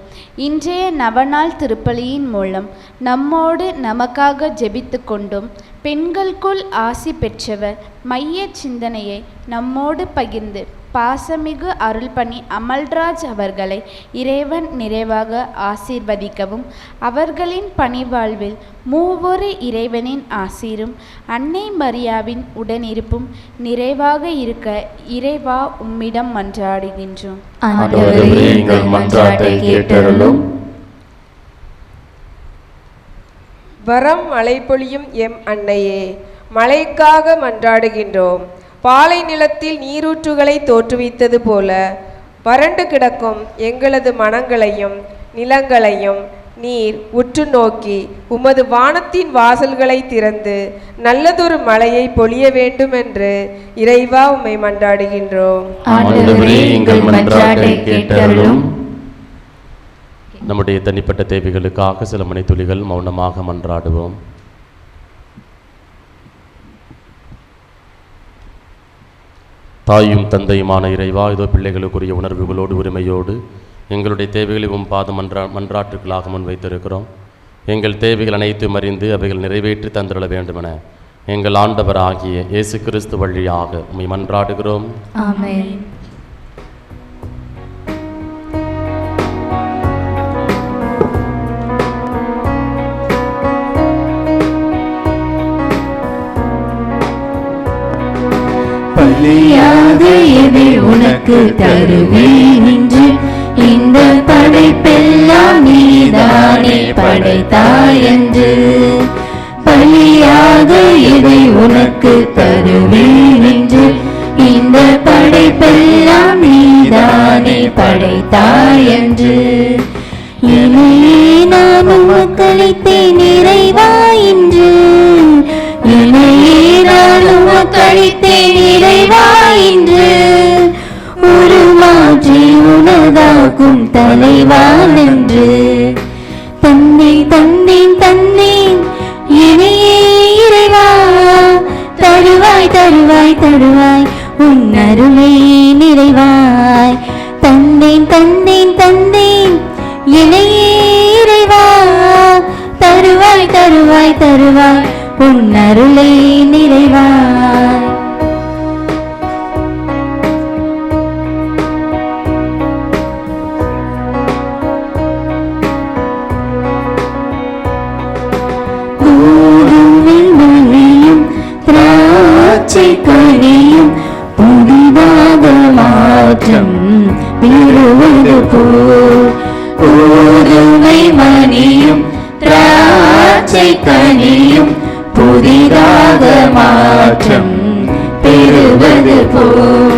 இன்றைய நவநாள் திருப்பலியின் மூலம் நம்மோடு நமக்காக ஜெபித்து கொண்டும் பெண்களுக்குள் ஆசி பெற்றவர் மைய சிந்தனையை நம்மோடு பகிர்ந்து பாசமிகு அருள்பணி அமல்ராஜ் அவர்களை இறைவன் நிறைவாக ஆசீர்வதிக்கவும், அவர்களின் பணிவாழ்வில் மூவொரு இறைவனின் ஆசீரும் அன்னை மரியாவின் உடனிருப்பும் நிறைவாக இருக்க இறைவா உம்மிடம் மன்றாடுகின்றோம். ஆண்டவரே, எங்கள் மன்றாட்டை கேட்டருளும். வரம் மழை பொழியும் எம் அன்னையே, மழைக்காக மன்றாடுகின்றோம். பாலை நிலத்தில் நீரூற்றுகளை தோற்றுவித்தது போல வறண்டு கிடக்கும் எங்களது மனங்களையும் நிலங்களையும் நீர் உற்று நோக்கி உமது வானத்தின் வாசல்களை திறந்து நல்லதொரு மழையை பொழிய வேண்டும் என்று இறைவா உம்மை மன்றாடுகின்றோம். ஆண்டவரே, எங்கள் மன்றாட்டை கேட்டருளும். நம்முடைய தனிப்பட்ட தேவைகளுக்காக சில மணித்துளிகள் மௌனமாக மன்றாடுவோம். தாயும் தந்தையுமான இறைவா, இதோ பிள்ளைகளுக்குரிய உணர்வுகளோடு உரிமையோடு எங்களுடைய தேவைகளை பாதம் மன்றாட்டுகளாக முன்வைத்திருக்கிறோம். எங்கள் தேவைகள் அனைத்தும் அறிந்து அவைகள் நிறைவேற்றி தந்துள்ள வேண்டுமென எங்கள் ஆண்டவர் ஆகிய இயேசு கிறிஸ்து வழியாக உம்மை மன்றாடுகிறோம். ஆமென். பலியாக எதை உனக்கு தருவேன் என்று இந்த படைப்பெல்லாம் நீதானே படைத்தாய் என்று. பலியாக எதை உனக்கு தருவேன் என்று இந்த படைப்பெல்லாம் நீதானே படைத்தாய் என்று. என்னையே நான் உமக்களித்தேன் இறைவா என்று. என்னையே நான் உமக்களித்தேன் இறைவா என்று. உருமாற்றி உனதாக்கும் தலைவா என்று. தந்தேன் தந்தேன் தந்தேன் என்னையே இறைவா. தருவாய் தருவாய் தருவாய் உன் அருளை நிறைவாய். தந்தேன் தந்தேன் தந்தேன் என்னையே இறைவா. தருவாய் தருவாய் தருவாய் உன் அருளை நிறைவாய். கோதுமை மணியும் திராட்சை கனியும் புதிதாக மாற்றம் பெறுவது போல். கோதுமை மணியும் திராட்சை கனியும் புதிதாக மாற்றம் பெறுவது போல்.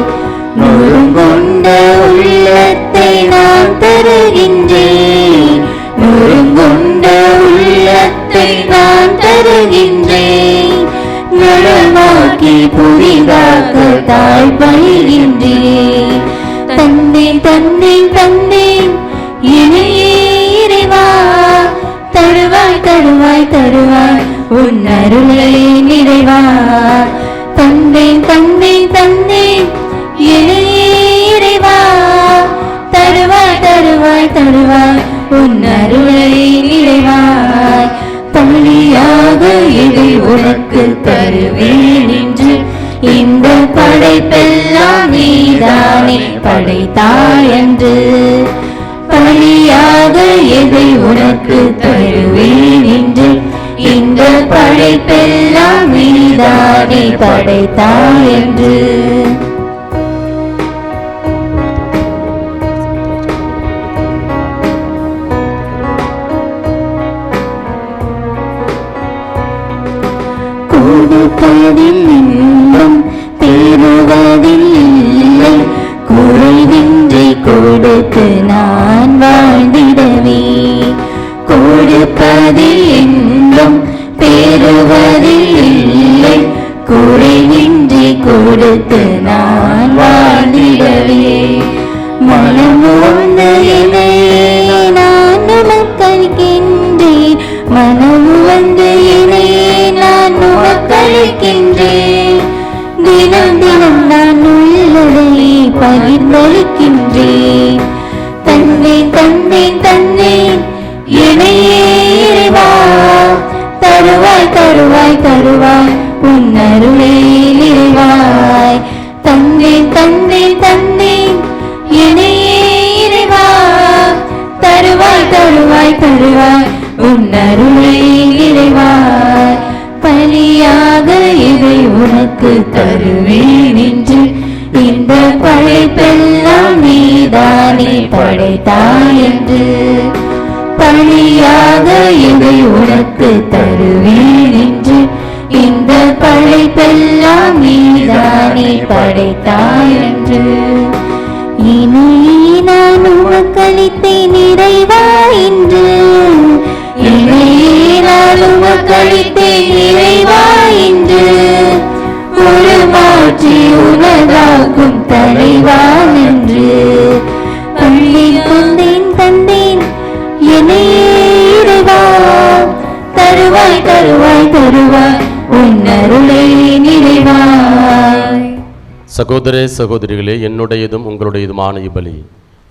நொறுங்கொண்ட உள்ளத்தை நான் தருகின்றேன். நொறுங்கொண்ட உள்ளத்தை நான் தருகின்றேன். நலமாக்கி புதிதாக தாய் பயிர்கின்றேன். தந்தேன் தந்தேன் தந்தேன் என்னையே இறைவா. தருவாய் தருவாய் தருவாய் உன் அருளை நிறைவாய். தந்தேன் தந்தேன் தந்தேன் என்னையே இறைவா. தருவாய் தருவாய் தருவாய் உன் அருளை நிறைவாய். பலியாக இதை உனக்கு தருவேன் என்று இந்த படைப்பெல்லாம் நீதானே படைத்தாய் என்று. பலியாக எதை உனக்கு தருவேன் என்று இந்த படைப்பெல்லாம் நீதானே படைத்தாய் என்று. கொடுப்பதில் இன்பம் பெறுவதில் இல்லை. குறைவின்றி கொடுத்து நான் வாழ்ந்திடவே. கொடுப்பதில் இன்பம் பெறுவதில் இல்லை. குறைவின்றி கொடுத்து நான் வாழ்ந்திடவே. மனம் வந்து என்னையே நான் உமக்களிக்கின்றேன். மனம் வந்து என்னையே நான் உமக்களிக்கின்றேன். தினம் தினம் நான் உள்ளதை பகிர்ந்தளிக்கின்றேன். தந்தேன் தந்தேன் தந்தேன் என்னையே இறைவா. தருவாய் தருவாய் தருவாய் உன் அருளை நிறைவாய். தந்தேன் தந்தேன் தந்தேன் அருளை நிறைவாய் பலியாக இதை உனக்கு தருவேன் என்று இந்த படைப்பெல்லாம் நீதானே படைத்தாய் என்று பலியாக இதை உனக்கு தருவேன் என்று இந்த படைப்பெல்லாம் நீதானே படைத்தாய் என்று இனி நான் உமக்களித்தேன் நிறைவா என்று இனி நான் உமக்களித்தேன் நிறைவா என்று ஒரு மாற்றி உனதாக்கும் தலைவா என்று பள்ளி தந்தேன் என்னையே இறைவா தருவாய் தருவாய் தருவாய் உன் அருளை நிறைவாய். சகோதர சகோதரிகளே, என்னுடையதும் உங்களுடையதுமான இப்பலி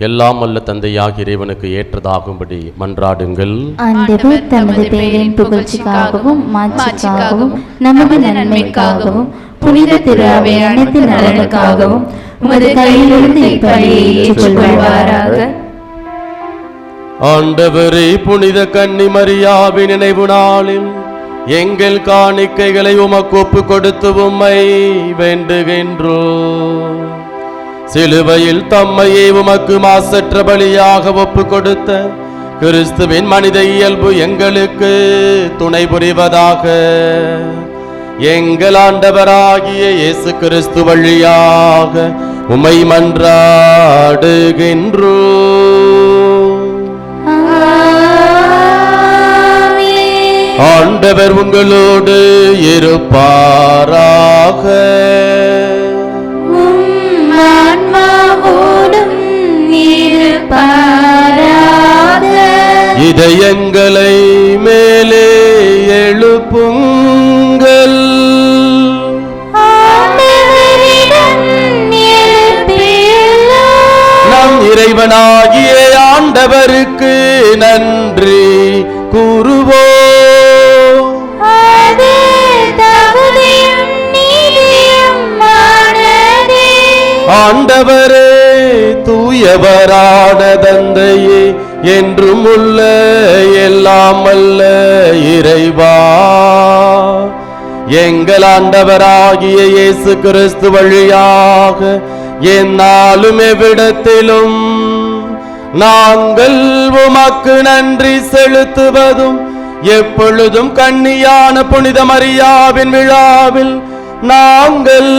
எல்லாம் வல்ல தந்தையாக இறைவனுக்கு ஏற்றதாகும்படி மன்றாடுங்கள். ஆண்டவர் தமது பெயரின் புகழ்ச்சிக்காகவும் மாட்சிக்காகவும் நமது நன்மைக்காகவும் புனித திரு அவை அனைத்து நலனுக்காகவும் உமது கையிலிருந்து இப்பலியை ஏற்றுக்கொள்வாராக. ஆண்டவரே, புனித கன்னி மரியாவின் நினைவு நாளில் எங்கள் காணிக்கைகளை உமக்கு ஒப்பு கொடுத்து உம்மை வேண்டுகின்றோம். சிலுவையில் தம்மையே உமக்கு மாசற்ற பலியாக ஒப்பு கொடுத்த கிறிஸ்துவின் மனித இயல்பு எங்களுக்கு துணை புரிவதாக. எங்கள் ஆண்டவராகிய இயேசு கிறிஸ்து வழியாக உம்மை மன்றாடுகின்றோம். ஆண்டவர் உங்களோடு இருப்பாராக. ஆன்மாவோடும் இருப்பாராக. இதயங்களை மேலே எழுப்புங்கள். நம் இறைவனாகிய ஆண்டவருக்கு நன்றி கூறுவோம். ஆண்டவரே, தூயவரான தந்தையே, என்றும் உள்ள எல்லாம் அல்ல இறைவா, எங்கள் ஆண்டவராகிய இயேசு கிறிஸ்து வழியாக எந்நாளும் எவ்விடத்திலும் நாங்கள் உமக்கு நன்றி செலுத்துவதும் எப்பொழுதும் கன்னியான புனித மரியாவின் விழாவில் நாங்கள்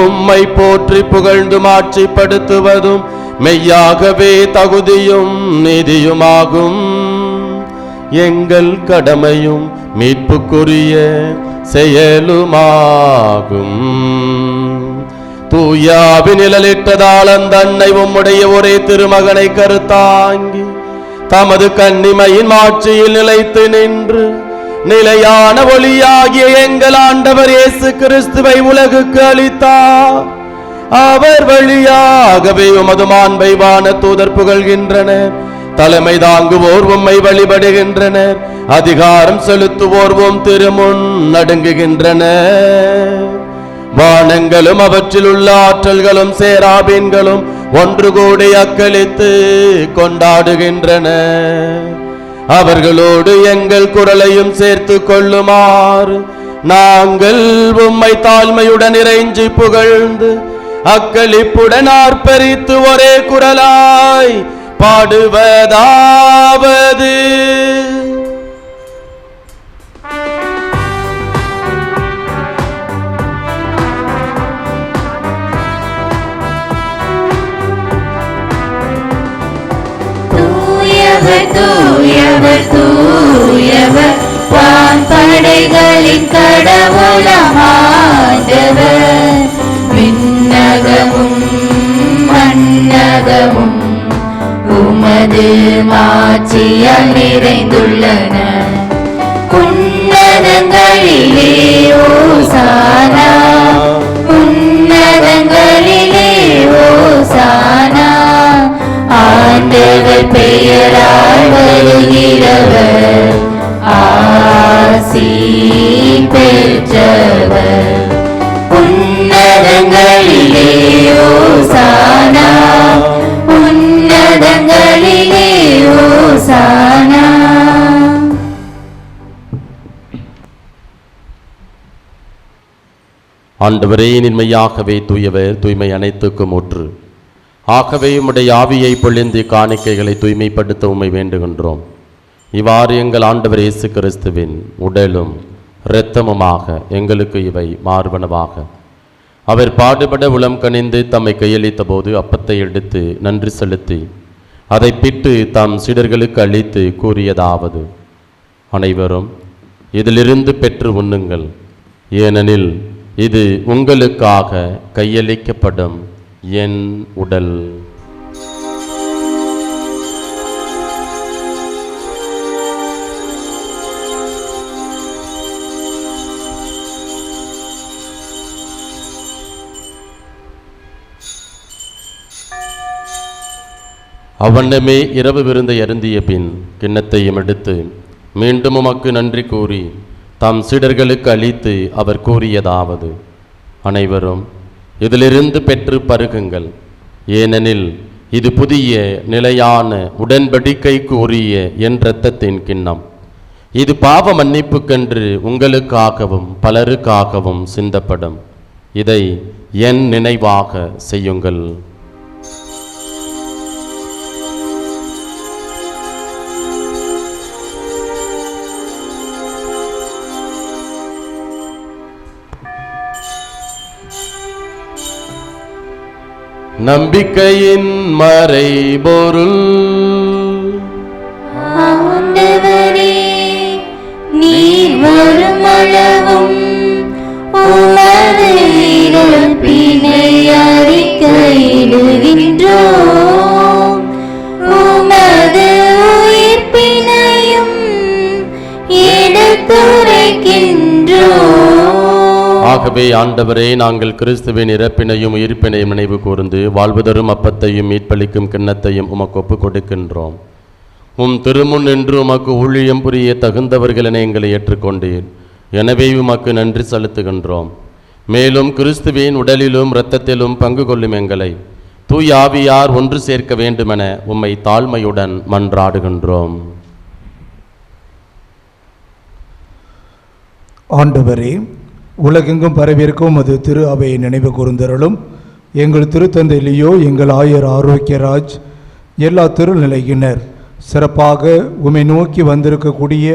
உம்மை போற்றி புகழ்ந்து மாட்சிப்படுத்துவதும் மெய்யாகவே தகுதியும் நீதியுமாகும். எங்கள் கடமையும் மீட்புக்குரிய செயலுமாகும். தூயாவி நிழலிட்டதால் அந்த அன்னை உம்முடைய ஒரே திருமகனை கருத்தாங்கி தமது கன்னிமையின் மாட்சியில் நிலைத்து நின்று நிலையான ஒளியாகிய எங்கள் ஆண்டவர் இயேசு கிறிஸ்துவை உலகுக்கு அளித்தார். அவர் வழியாகவே உமது மாண்பை வான தூதர் புகழ்கின்றனர். தலைமை தாங்குவோர் உம்மை வழிபடுகின்றனர். அதிகாரம் செலுத்துவோர் உம் திருமுன் நடுங்குகின்றனர். வானங்களும் அவற்றில் உள்ள ஆற்றல்களும் சேராபீன்களும் ஒன்று கூடி அக்களித்து கொண்டாடுகின்றன. அவர்களோடு எங்கள் குரலையும் சேர்த்து கொள்ளுமாறு நாங்கள் உம்மை தாழ்மையுடன் இறைஞ்சி புகழ்ந்து அக்களிப்புடன் ஆர்ப்பரித்து ஒரே குரலாய் பாடுவதாவது: தூயவர் தூயவர் வான்படைகளின் கடவுளாம் ஆண்டவர். விண்ணகமும் மண்ணகமும் உமது மாட்சியால் நிறைந்துள்ளன. உன்னதங்களிலே ஓசானா, உன்னதங்களிலே ஓசானா. ஆண்டவர் பெயரால் வருகிறவர் ஆசி பெற்றவர். உன்னதங்களிலே ஓசானா, உன்னதங்களிலே ஓசானா. ஆண்டவரே, நின்மையாகவே தூயவர், தூய்மை அனைத்துக்கும் ஊற்று. ஆகவே உம்முடைய ஆவியை பொழிந்து காணிக்கைகளை தூய்மைப்படுத்த உம்மை வேண்டுகின்றோம். இவ்வாறு எங்கள் ஆண்டவர் இயேசு கிறிஸ்துவின் உடலும் இரத்தமுமாக எங்களுக்கு இவை மார்பனவாக. அவர் பாடுபட உளம் கனிந்து தம்மை கையளித்த போது அப்பத்தை எடுத்து நன்றி செலுத்தி அதை பிட்டு தம் சீடர்களுக்கு அளித்து கூறியதாவது: அனைவரும் இதிலிருந்து பெற்று உண்ணுங்கள், ஏனெனில் இது உங்களுக்காக கையளிக்கப்படும் என் உடல். அவ்வண்ணமே இரவு விருந்தை அருந்திய பின் கிண்ணத்தையும் எடுத்து மீண்டும் உமக்கு நன்றி கூறி தம் சீடர்களுக்கு அளித்து அவர் கூறியதாவது: அனைவரும் இதிலிருந்து பெற்று பருகுங்கள், ஏனெனில் இது புதிய நிலையான உடன்படிக்கைக்கு உரிய என் இரத்தத்தின் கிண்ணம். இது பாவ மன்னிப்புக்கென்று உங்களுக்காகவும் பலருக்காகவும் சிந்தப்படும். இதை என் நினைவாக செய்யுங்கள். நம்பிக்கையின் மறைபொருள். ஆண்டவரே, நீர் வருமளவும் உமது இறப்பினை அறிக்கையிடுகின்றோம், உமது உயிர்ப்பினையும் எடுத்துரைக்கின்றோம். ஆகவே ஆண்டவரே, நாங்கள் கிறிஸ்துவின் இறப்பினையும் உயிர்ப்பினையும் நினைவு கூர்ந்து வாழ்வு தரும் அப்பத்தையும் மீட்பளிக்கும் கிண்ணத்தையும் உமக்கு ஒப்புக் கொடுக்கின்றோம். உம் திருமுன் நின்று உமக்கு ஊழியம் புரிய தகுந்தவர்கள் என எங்களை ஏற்றுக்கொண்டீர். எனவே உமக்கு நன்றி செலுத்துகின்றோம். மேலும் கிறிஸ்துவின் உடலிலும் இரத்தத்திலும் பங்கு கொள்ளும் எங்களை தூய ஆவியார் ஒன்று சேர்க்க வேண்டுமென உம்மை தாழ்மையுடன் மன்றாடுகின்றோம். ஆண்டவரே, உலகெங்கும் பரவியிருக்கும் அது திரு அவையை நினைவு கூர்ந்தருளும். எங்கள் திருத்தந்தை லியோ, எங்கள் ஆயர் ஆரோக்கியராஜ், எல்லா திருநிலையினர், சிறப்பாக உம்மை நோக்கி வந்திருக்கக்கூடிய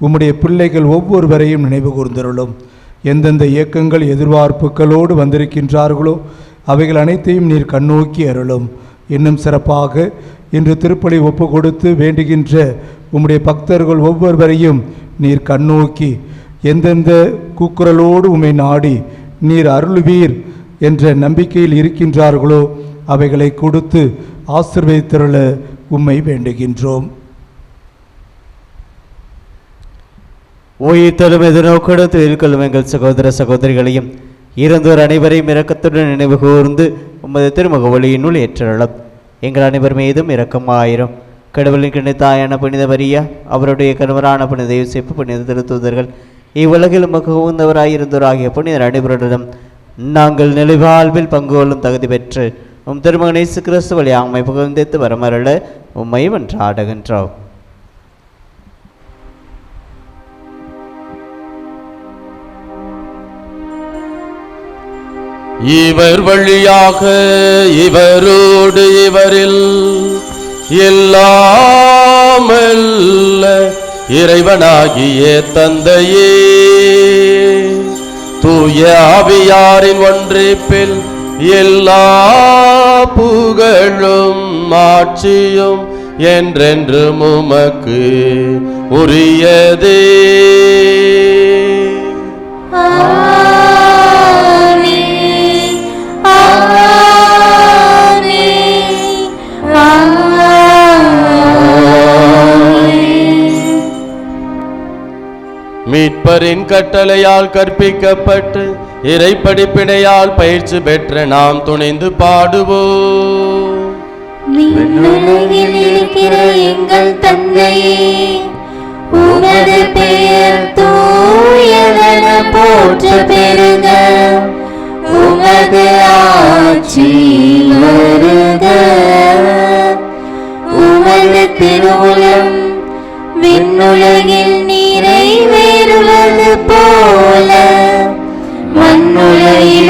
உம்முடைய பிள்ளைகள் ஒவ்வொருவரையும் நினைவு கூர்ந்தருளும். எந்தெந்த இயக்கங்கள் எதிர்பார்ப்புகளோடு வந்திருக்கின்றார்களோ அவைகள் அனைத்தையும் நீர் கண்ணோக்கி அருளும். இன்னும் சிறப்பாக இன்று திருப்பலி ஒப்பு கொடுத்து வேண்டுகின்ற உம்முடைய பக்தர்கள் ஒவ்வொருவரையும் நீர் கண்ணோக்கி எந்தெந்த கூக்குரலோடு உம்மை நாடி நீர் அருள்வீர் என்ற நம்பிக்கையில் இருக்கின்றார்களோ அவைகளை கொடுத்து ஆசீர்வதித்தருள உம்மை வேண்டுகின்றோம். உயிர் தரும் எதிர்நோக்கோடு துயில்கொள்ளும் எங்கள் சகோதர சகோதரிகளையும் இறந்தோர் அனைவரையும் இரக்கத்துடன் நினைவு கூர்ந்து உமது திருமுக ஒளியினுள் ஏற்றருளும். எங்கள் அனைவர் மீதும் இரக்கமாயிரும். கடவுளின் கிணைத்தாயான புனித மரியா, அவருடைய கணவரான புனித யோசேப்பு, புனித திருத்தூதர்கள், இவ்வுலகில் உமக்கு உகந்தவராயிருந்தோராகிய புனிதர் அனைவருடனும் நாங்கள் நிலைவாழ்வில் பங்கு கொள்ளும் தகுதி பெற்று உம் திருமகன் இயேசு கிறிஸ்து வழியாக உம்மை புகழ்ந்தேத்து வரமருள உம்மை மன்றாடுகின்றோம். இவர் வழியாக இவரோடு இவரில் எல்லாமல்ல இறைவனாகிய தந்தையே, தூய ஆவியாரின் ஒன்றிப்பில் எல்லா புகழும் ஆட்சியும் என்றென்றும் உமக்கு உரியதே. மீட்பரின் கட்டளையால் கற்பிக்கப்பட்டு இறை படிப்பினையால் பயிற்சி பெற்ற நாம் துணிந்து பாடுவோம். விண்ணுலகில் இருக்கிற எங்கள் தந்தையே, உமது பெயர் தூயதென போற்ற பெறுக, உமது ஆட்சி வருக, உமது திருவுளம் விண்ணுலகில் நிறைவேறுவது போல மண்ணுலகில்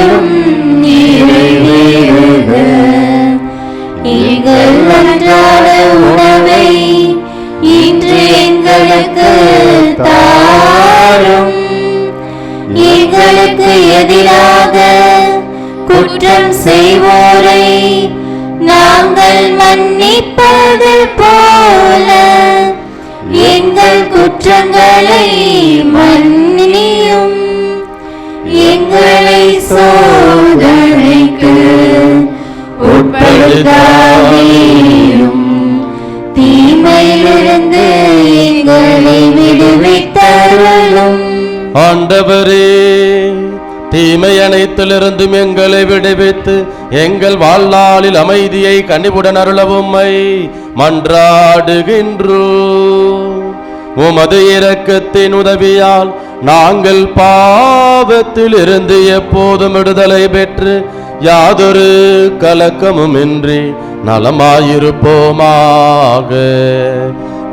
மன்னிப்போரை நாங்கள் மன்னிப்பது போல எங்கள் குற்றங்களை மன்னியும். எங்களை சோதனைக்கு உட்படுத்தாதேயும், தீமையிலிருந்து எங்களை விடுவித்தருளும். ஆண்டவரே, தீமை அனைத்திலிருந்தும் எங்களை விடுவித்து எங்கள் வாழ்நாளில் அமைதியை கனிவுடன் அருளவும்மை மன்றாடுகின்றோம். உமது இரக்கத்தின் உதவியால் நாங்கள் பாவத்தில் இருந்து எப்போதும் விடுதலை பெற்று யாதொரு கலக்கமுமின்றி நலமாயிருப்போமாக.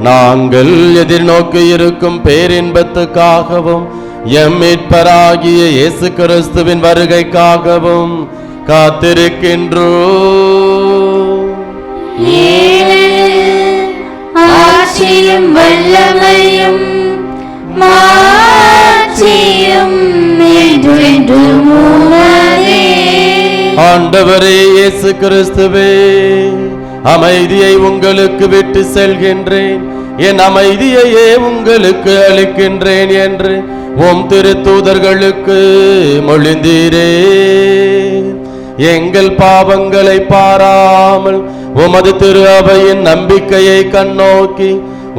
நாங்கள் எதிர்நோக்கி இருக்கும் பேரின்பத்துக்காகவும் எம் மீட்பராகிய இயேசு கிறிஸ்துவின் வருகைக்காகவும் காத்திருக்கின்றோம். ஆட்சியும் வல்லமையும் மாட்சியும் என்றென்றும் உமதே. ஆண்டவரே இயேசு கிறிஸ்துவே, அமைதியை உங்களுக்கு விட்டு செல்கின்றேன், என் அமைதியையே உங்களுக்கு அளிக்கின்றேன் என்று உம் திருத்தூதர்களுக்கு மொழிந்தீரே. எங்கள் பாவங்களை பாராமல் உமது திரு அவையின் நம்பிக்கையை கண்ணோக்கி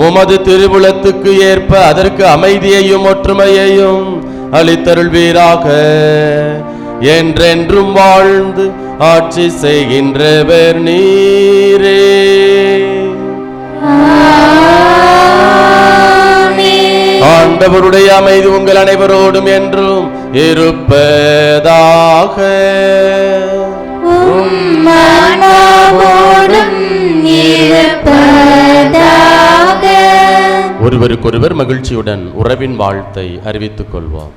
உமது திருவுளத்துக்கு ஏற்ப அதற்கு அமைதியையும் ஒற்றுமையையும் அளித்தருள்வீராக. என்றென்றும் வாழ்ந்து ஆட்சி செய்கின்றவர் நீரே. ஆண்டவருடைய அமைதி உங்கள் அனைவரோடும் என்றும் இருப்பதாக. ஒருவருக்கொருவர் மகிழ்ச்சியுடன் உறவின் வாழ்த்தை அறிவித்துக் கொள்வோம்.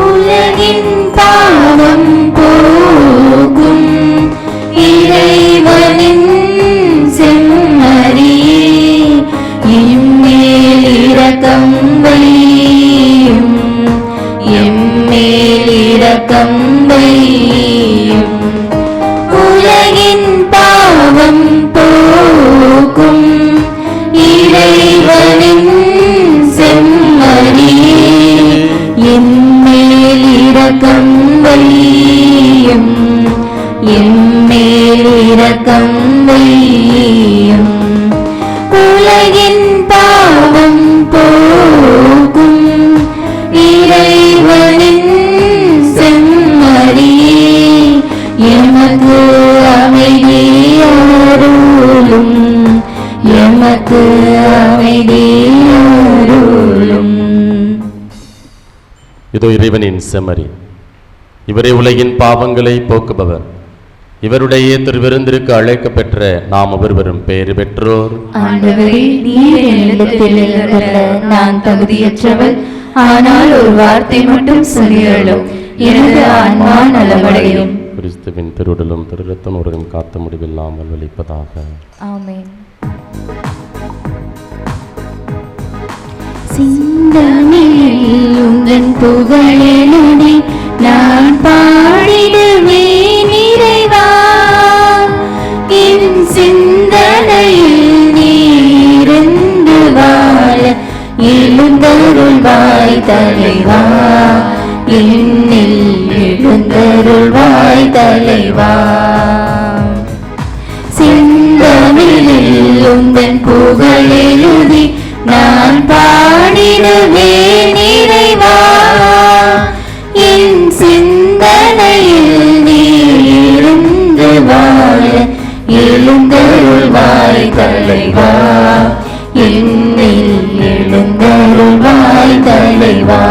உலகின் பாவம் போகும் இறைவனின் செம்மறியே, எம்மேல் இரக்கம் வையும், எம்மேல் இரக்கம் வையும். உலகின் பாவம் போகும் இறைவனின் செம்மறியே, எம்மேல் இரக்கம் வையும், எம்மேல் இரக்கம் வையும். உலகின் பாவம் போக்கும் இறைவனின் செம்மறியே, எமக்கு அமைதி அருளும், எமக்கு அமைதி அருளும். இதோ இறைவனின் செம்மறி, இவரே உலகின் பாவங்களை போக்குபவர். இவருடைய திருவிருந்திற்கு அழைக்க பெற்ற நாம் ஒவ்வொருவரும் பேறு பெற்றோர். ஆண்டவரே, நீர் என்னிடத்தில் எழுந்தருள நான் தகுதியற்றவள், ஆனால் ஒரு வார்த்தை மட்டும் சொல்லியருளும், எனது ஆன்மா நலமடையும். கிறிஸ்துவின் திருவுடலும் திருரத்தம் ஒருவரும் காத்த முடிவில்லாமல் வெளிப்பதாக. ஆமென். சிந்தனையில் உந்தன் புகழெழுதி நான் பாடிடுவேன் இறைவா, என் சிந்தனையில் நீருந்து வாழ எழுந்தருள்வாய் தலைவா, என்னில் எழுந்தருள்வாய் தலைவா. சிந்தனையில் உந்தன் புகழெழுதி நான் பாடிடுவேன் இறைவா, என் சிந்தனையில் நீருந்து வாழ எழுந்தருள்வாய் தலைவா, என்னில் எழுந்தருள்வாய் தலைவா.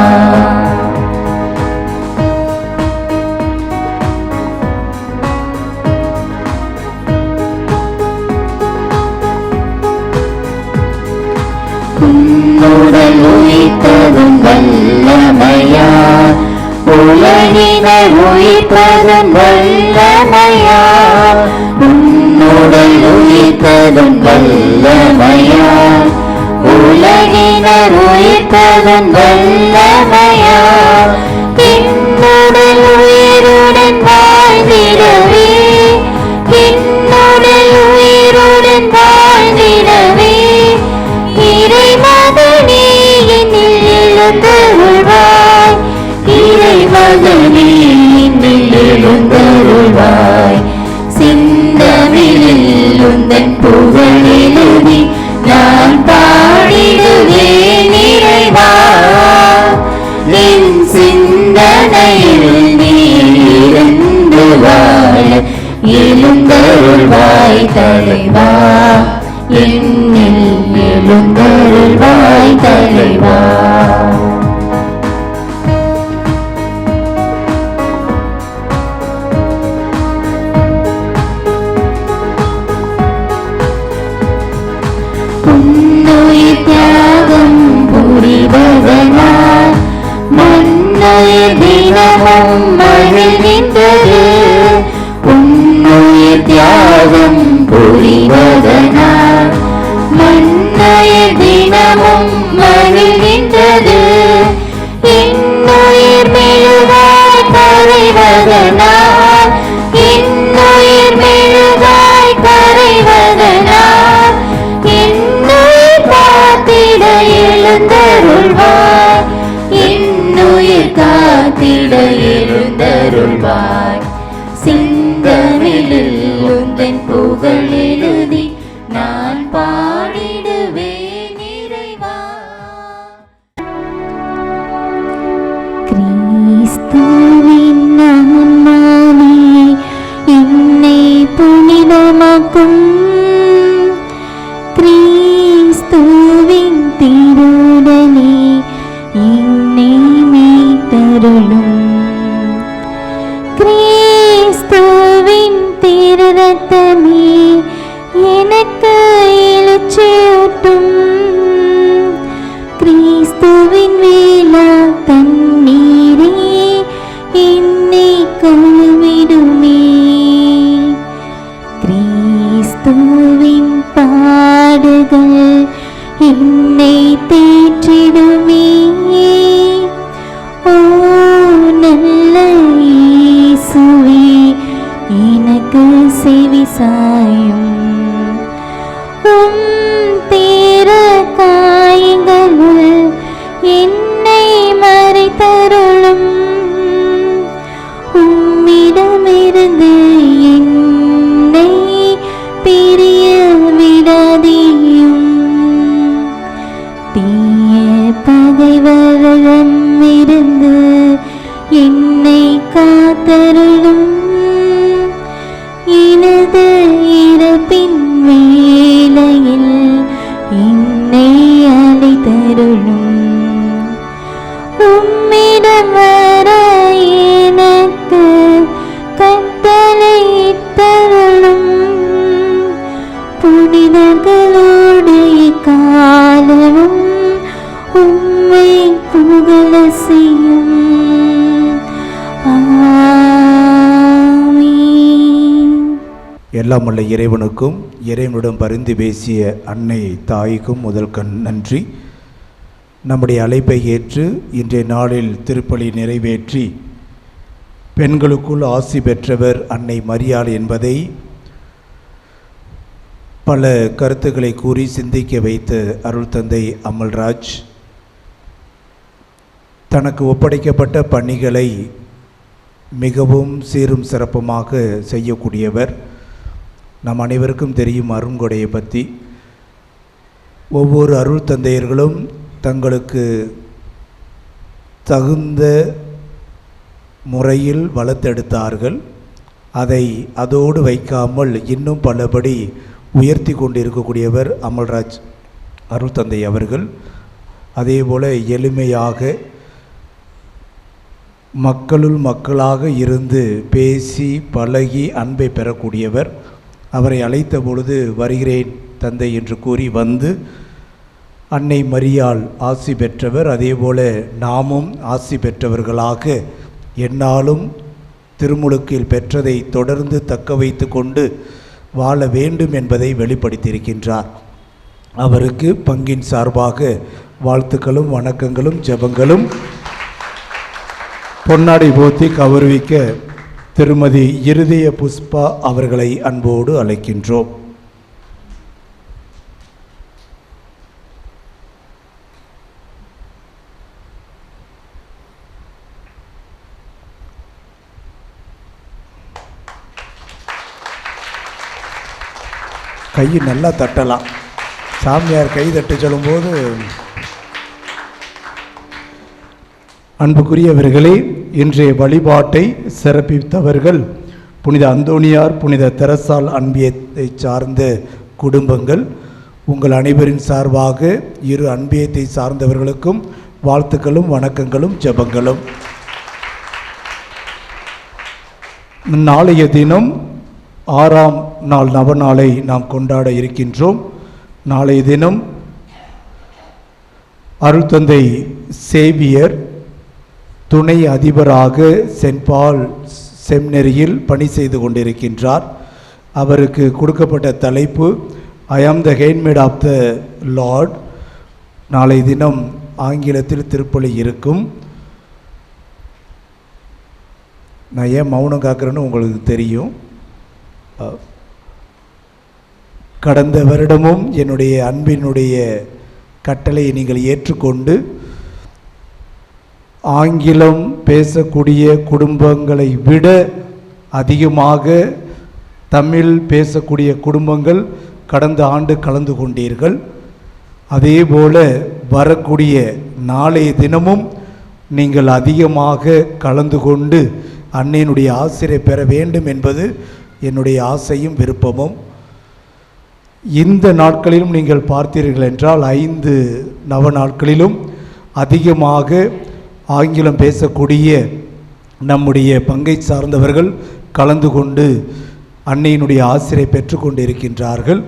உன்னுடல் உயிர்த்ததும் வல்லமையா, உலகினை உயிர்ப்பதும் வல்லமையா, உன் என்னுடல் உயிர்த்ததும் வல்லமையால் உலகினர் உயிர்த்ததும் வல்லமையால் என்னுடல் உயிருடன் வாழ்ந்திடவே என்னுடல் உயிருடன் வாழ்ந்திடவே இறைமகனே என்னில் எழுந்தருள்வாய் இறைமகனே என்னில் எழுந்தருள்வாய் சிந்தமிழில் உந்தன் புகழெழுதி நான் பாடிடுவேன் இறைவா என் சிந்தனையில் நீ இருந்து வாழ எழுந்தருள்வாய் தலைவா என்னில் எழுந்தருள்வாய் தலைவா. உன்னுயிர் தியாகம் புரிவதனால் மண்ணுயிர் தினமும் மகிழ்கின்றது உன்னுயிர் தியாகம் புரிவதனால் மண்ணுயிர் தினமும் மகிழ்கின்றது இன்னுயிர் மெழுகாய் கரைவதனால் இன்னுயிர் மெழுகாய் கரைவதனால் என்னுயிர் காத்திட எழுந்தருள்வாய் என்னுயிர் காத்திட எழுந்தருள்வாய் சிந்தமிழில் உந்தன் புகழ் எழுதி நான் பாடிடுவேன் இறைவா. கிறிஸ்துவின் நாமமே என்னை புனிதமாக்கும் கிறிஸ்துவின் திருடனே என்னை மீட்டருளும் கிறிஸ்துவின் திருரத்தமே எனக்கு எழுச்சியூட்டும் கிறிஸ்துவின் வேளா தண்ணீரே என்னை கழுவிடுமே கிறிஸ்துவின் பாடுகள் என்னை தேற்றிடுமே ஓ நல்ல இயேசுவே எனக்கு செவி சாயும் திரு காயங்களுள் என்னை மறைத்தருளும் உம்மிடமிருந்து என்னை பிரிய விடாதீயும் தீய பகைவரிடமிருந்து என்னை காத்தருளும் எனது இறப்பின் வேளையில் என்னை அழைத்தருளும் உம்மிடம் வர எனக்கு கட்டளையிட்டருளும் புனிதர்களோடு காலமும் உம்மை புகழ செய்யும். எல்லாம் வல்ல இறைவனுக்கும் இறைவனிடம் பரிந்து பேசிய அன்னை தாய்க்கும் முதல் நன்றி. நம்முடைய அழைப்பை ஏற்று இன்றைய நாளில் திருப்பலி நிறைவேற்றி பெண்களுக்குள் ஆசி பெற்றவர் அன்னை மரியாள் என்பதை பல கருத்துக்களை கூறி சிந்திக்க வைத்த அருள் தந்தை அமல்ராஜ் தனக்கு ஒப்படைக்கப்பட்ட பணிகளை மிகவும் சீரும் சிறப்புமாக செய்யக்கூடியவர். நம் அனைவருக்கும் தெரியும் அருங்கொடையை பற்றி. ஒவ்வொரு அருள் தந்தையர்களும் தங்களுக்கு தகுந்த முறையில் வளர்த்தெடுத்தார்கள். அதை அதோடு வைக்காமல் இன்னும் பலபடி உயர்த்தி கொண்டிருக்கக்கூடியவர் அமல்ராஜ் அருள் தந்தை அவர்கள். அதேபோல் எளிமையாக மக்களுள் மக்களாக இருந்து பேசி பழகி அன்பை பெறக்கூடியவர். அவரை அழைத்த பொழுது வருகிறேன் தந்தை என்று கூறி வந்து அன்னை மரியாள் ஆசி பெற்றவர். அதேபோல நாமும் ஆசி பெற்றவர்களாக எந்நாளும் திருமுழுக்கில் பெற்றதை தொடர்ந்து தக்க வைத்து கொண்டு வாழ வேண்டும் என்பதை வெளிப்படுத்தியிருக்கின்றார். அவருக்கு பங்கின் சார்பாக வாழ்த்துக்களும் வணக்கங்களும் ஜெபங்களும். பொன்னாடை போத்தி கௌரவிக்க திருமதி இருதய புஷ்பா அவர்களை அன்போடு அழைக்கின்றோம். கையை நல்லா தட்டலாம். சாமியார் கை தட்ட சொல்லும்போது. அன்புக்குரியவர்களே, இன்றைய வழிபாட்டை சிறப்பித்தவர்கள் புனித அந்தோணியார், புனித தெரசால் அன்பியத்தை சார்ந்த குடும்பங்கள். உங்கள் அனைவரின் சார்பாக இரு அன்பியத்தை சார்ந்தவர்களுக்கும் வாழ்த்துக்களும் வணக்கங்களும் ஜெபங்களும். நாளைய தினம் 6ஆம் நாள் நவநாளை நாம் கொண்டாட இருக்கின்றோம். நாளைய தினம் அருள்தந்தை சேவியர் துணை அதிபராக சென்ட் பால் செமினரியில் பணி செய்து கொண்டிருக்கின்றார். அவருக்கு கொடுக்கப்பட்ட தலைப்பு ஐ ஆம் த ஹேண்ட்மேட் ஆஃப் த லார்ட். நாளை தினம் ஆங்கிலத்தில் திருப்பலி இருக்கும். நான் ஏன் மௌனம் காக்கிறேன்னு உங்களுக்கு தெரியும். கடந்த வருடமும் என்னுடைய அன்பினுடைய கட்டளையை நீங்கள் ஏற்றுக்கொண்டு ஆங்கிலம் பேசக்கூடிய குடும்பங்களை விட அதிகமாக தமிழ் பேசக்கூடிய குடும்பங்கள் கடந்த ஆண்டு கலந்து கொண்டீர்கள். அதே போல வரக்கூடிய நாளைய தினமும் நீங்கள் அதிகமாக கலந்து கொண்டு அன்னையினுடைய ஆசிரியை பெற வேண்டும் என்பது என்னுடைய ஆசையும் விருப்பமும். இந்த நாட்களிலும் நீங்கள் பார்த்தீர்கள் என்றால் 5 நவ நாட்களிலும் அதிகமாக ஆங்கிலம் பேசக்கூடிய நம்முடைய பங்கை சார்ந்தவர்கள் கலந்து கொண்டு அன்னையினுடைய ஆசிரியை பெற்றுக்கொண்டு இருக்கின்றார்கள்.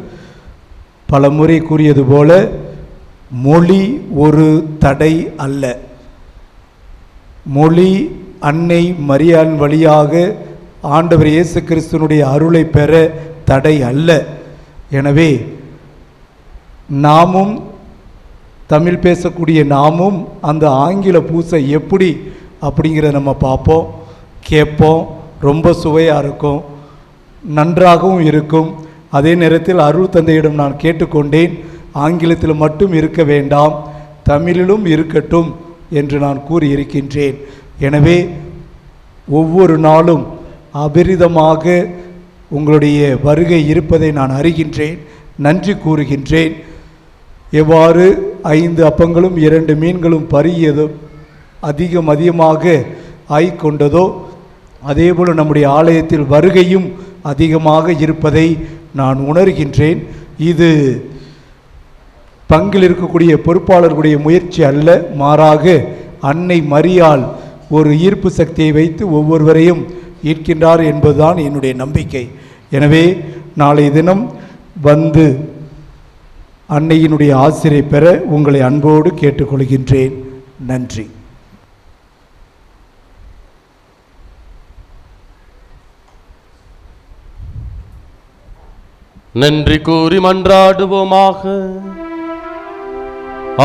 பல முறை கூறியது போல மொழி ஒரு தடை அல்ல. மொழி அன்னை மரியாள் வழியாக ஆண்டவர் இயேசு கிறிஸ்துனுடைய அருளை பெற தடை அல்ல. எனவே நாமும் தமிழ் பேசக்கூடிய நாமும் அந்த ஆங்கில பூசை எப்படி அப்படிங்கிறத நம்ம பார்ப்போம், கேட்போம். ரொம்ப சுவையாக இருக்கும், நன்றாகவும் இருக்கும். அதே நேரத்தில் அருள் தந்தையிடம் நான் கேட்டுக்கொண்டேன், ஆங்கிலத்தில் மட்டும் இருக்க வேண்டாம், தமிழிலும் இருக்கட்டும் என்று நான் கூறியிருக்கின்றேன். எனவே ஒவ்வொரு நாளும் அபரிதமாக உங்களுடைய வருகை இருப்பதை நான் அறிகின்றேன், நன்றி கூறுகின்றேன். எவ்வாறு 5 அப்பங்களும் 2 மீன்களும் பருகியதோ அதிகமாக ஆய்கொண்டதோ அதேபோல் நம்முடைய ஆலயத்தில் வருகையும் அதிகமாக இருப்பதை நான் உணர்கின்றேன். இது பங்கில் இருக்கக்கூடிய பொறுப்பாளர்களுடைய முயற்சி அல்ல, மாறாக அன்னை மரியாள் ஒரு ஈர்ப்பு சக்தியை வைத்து ஒவ்வொருவரையும் ஈர்க்கின்றார் என்பதுதான் என்னுடைய நம்பிக்கை. எனவே நாளைய தினம் வந்து அன்னையினுடைய ஆசிரியை பெற உங்களை அன்போடு கேட்டுக்கொள்கின்றேன். நன்றி. நன்றி கூறி மன்றாடுவோமாக.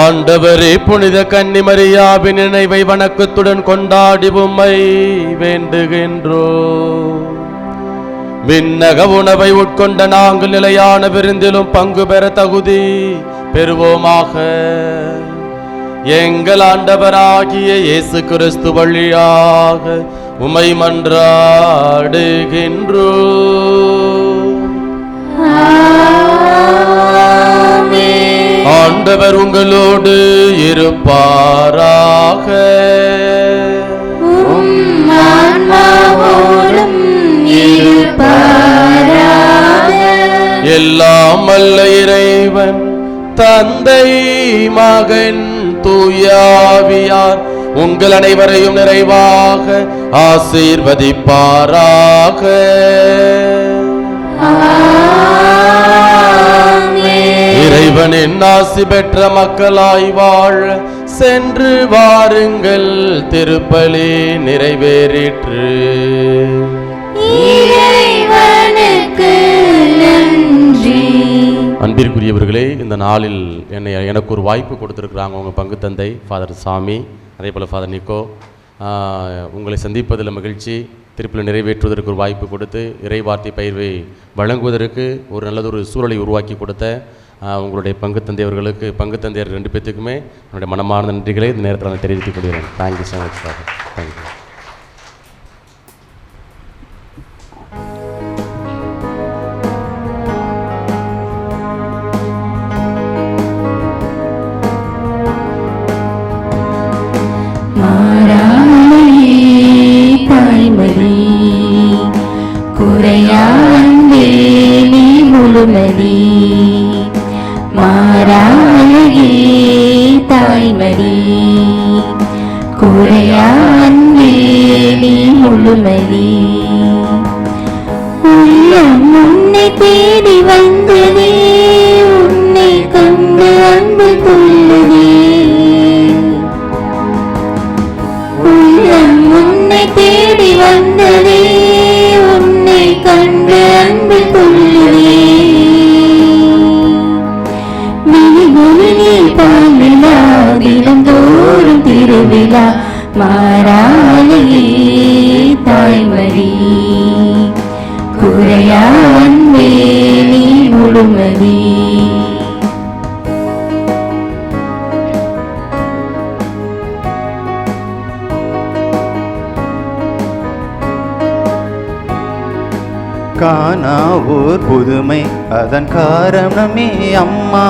ஆண்டவரே, புனித கன்னிமரியாவின் நினைவை வணக்கத்துடன் கொண்டாடி உம்மை வேண்டுகின்றோம். விண்ணக உணவை உட்கொண்ட நாங்கள் நிலையான விருந்திலும் பங்கு பெற தகுதி பெறுவோமாக. எங்கள் ஆண்டவராகிய இயேசு கிறிஸ்து வழியாக உம்மை மன்றாடுகின்றோம். ஆண்டவர் உங்களோடு இருப்பாராக. எல்லாம் வல்ல இறைவன் தந்தை, மகன், தூயாவியார் உங்கள் அனைவரையும் நிறைவாக ஆசீர்வதிப்பாராக. இறைவனின் ஆசி பெற்ற மக்களாய் வாழ சென்று வாருங்கள். திருப்பலி நிறைவேறிற்று. இறைவனுக்கு அன்பிற்குரியவர்களே, இந்த நாளில் எனக்கு ஒரு வாய்ப்பு கொடுத்துருக்குறாங்க உங்கள் பங்கு தந்தை ஃபாதர் சாமி, அதே போல் ஃபாதர் நிக்கோ. உங்களை சந்திப்பதில் மகிழ்ச்சி. திருப்பில் நிறைவேற்றுவதற்கு ஒரு வாய்ப்பு கொடுத்து இறைவார்த்தை பயிர்வை வழங்குவதற்கு ஒரு நல்லதொரு சூழலை உருவாக்கி கொடுத்த உங்களுடைய பங்கு தந்தையவர்களுக்கு, பங்கு தந்தையர் 2 பேர்த்துக்குமே என்னுடைய மனமார்ந்த நன்றிகளை இந்த நேரத்தில் நான் தெரிவித்துக் கொள்கிறேன். Thank you so much father. Thank you. குறையாண்டேனி முழுமதி மாறாயே தாய்மடி குறையாண்டேனி முழுமதி உள்ளம் உன்னை தேடி வந்ததே உன்னை கண்டு அன்பு கொள்ளுதே உள்ளம் உன்னை தேடி வந்ததே கண்டு அன்பு கொள்ளுவே மிகுதியில் பாலிலா தினந்தோறும் திருவிழா மாறாயே தாய்மடி குறையா அன்பே நீ முழுமதி காணாவூர் புதுமை அதன் காரணமே அம்மா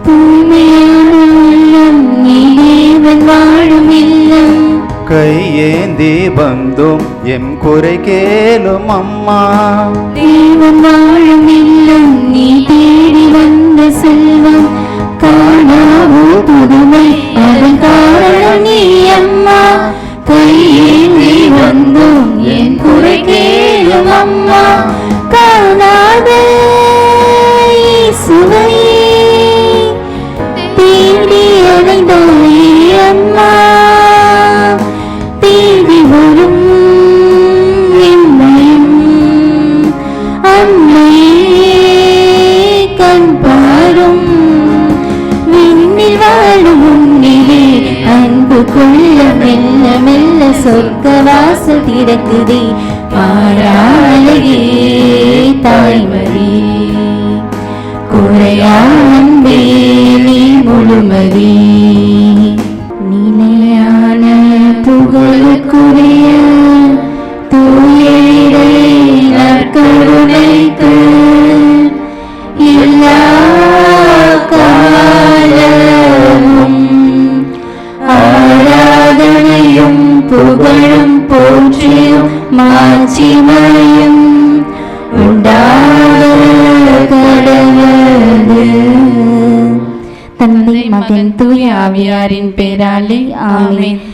தூய்மையான உள்ளம் நீ தேவன் வாழும் இல்லம் கையேந்தி வந்தோம் எம் குறை கேளும் அம்மா தேவன் வாழும் இல்லம் நீ தேடி வந்த செல்வம் காணாவூர் புதுமை அதன் காரணம் நீ அம்மா கையேந்தி வந்தோம் என் குறை கேளும் அம்மா காணாத இயேசுவை தேடி அலைந்தாயே அம்மா தேடி வரும் என்னையும் அம்மையே கண் பாரும் விண்ணில் வாழும் உன்னிலே அன்பு கொள்ள மெல்ல மெல்ல சொர்க்க வாசல் திறக்குதே மாறாயே தாய்மடி குறையா அன்பே நீ முழுமதி நிலையான புகழுக்குரிய தூயரை நற்கருணைக்கு எல்லா காலமும் ஆராதனையும் புகழும் போற்றியும் மாட்சிமையும் உண்டாக கடவுளது. தந்தை மகன் தூய ஆவியாரின் பேராலே ஆமென்.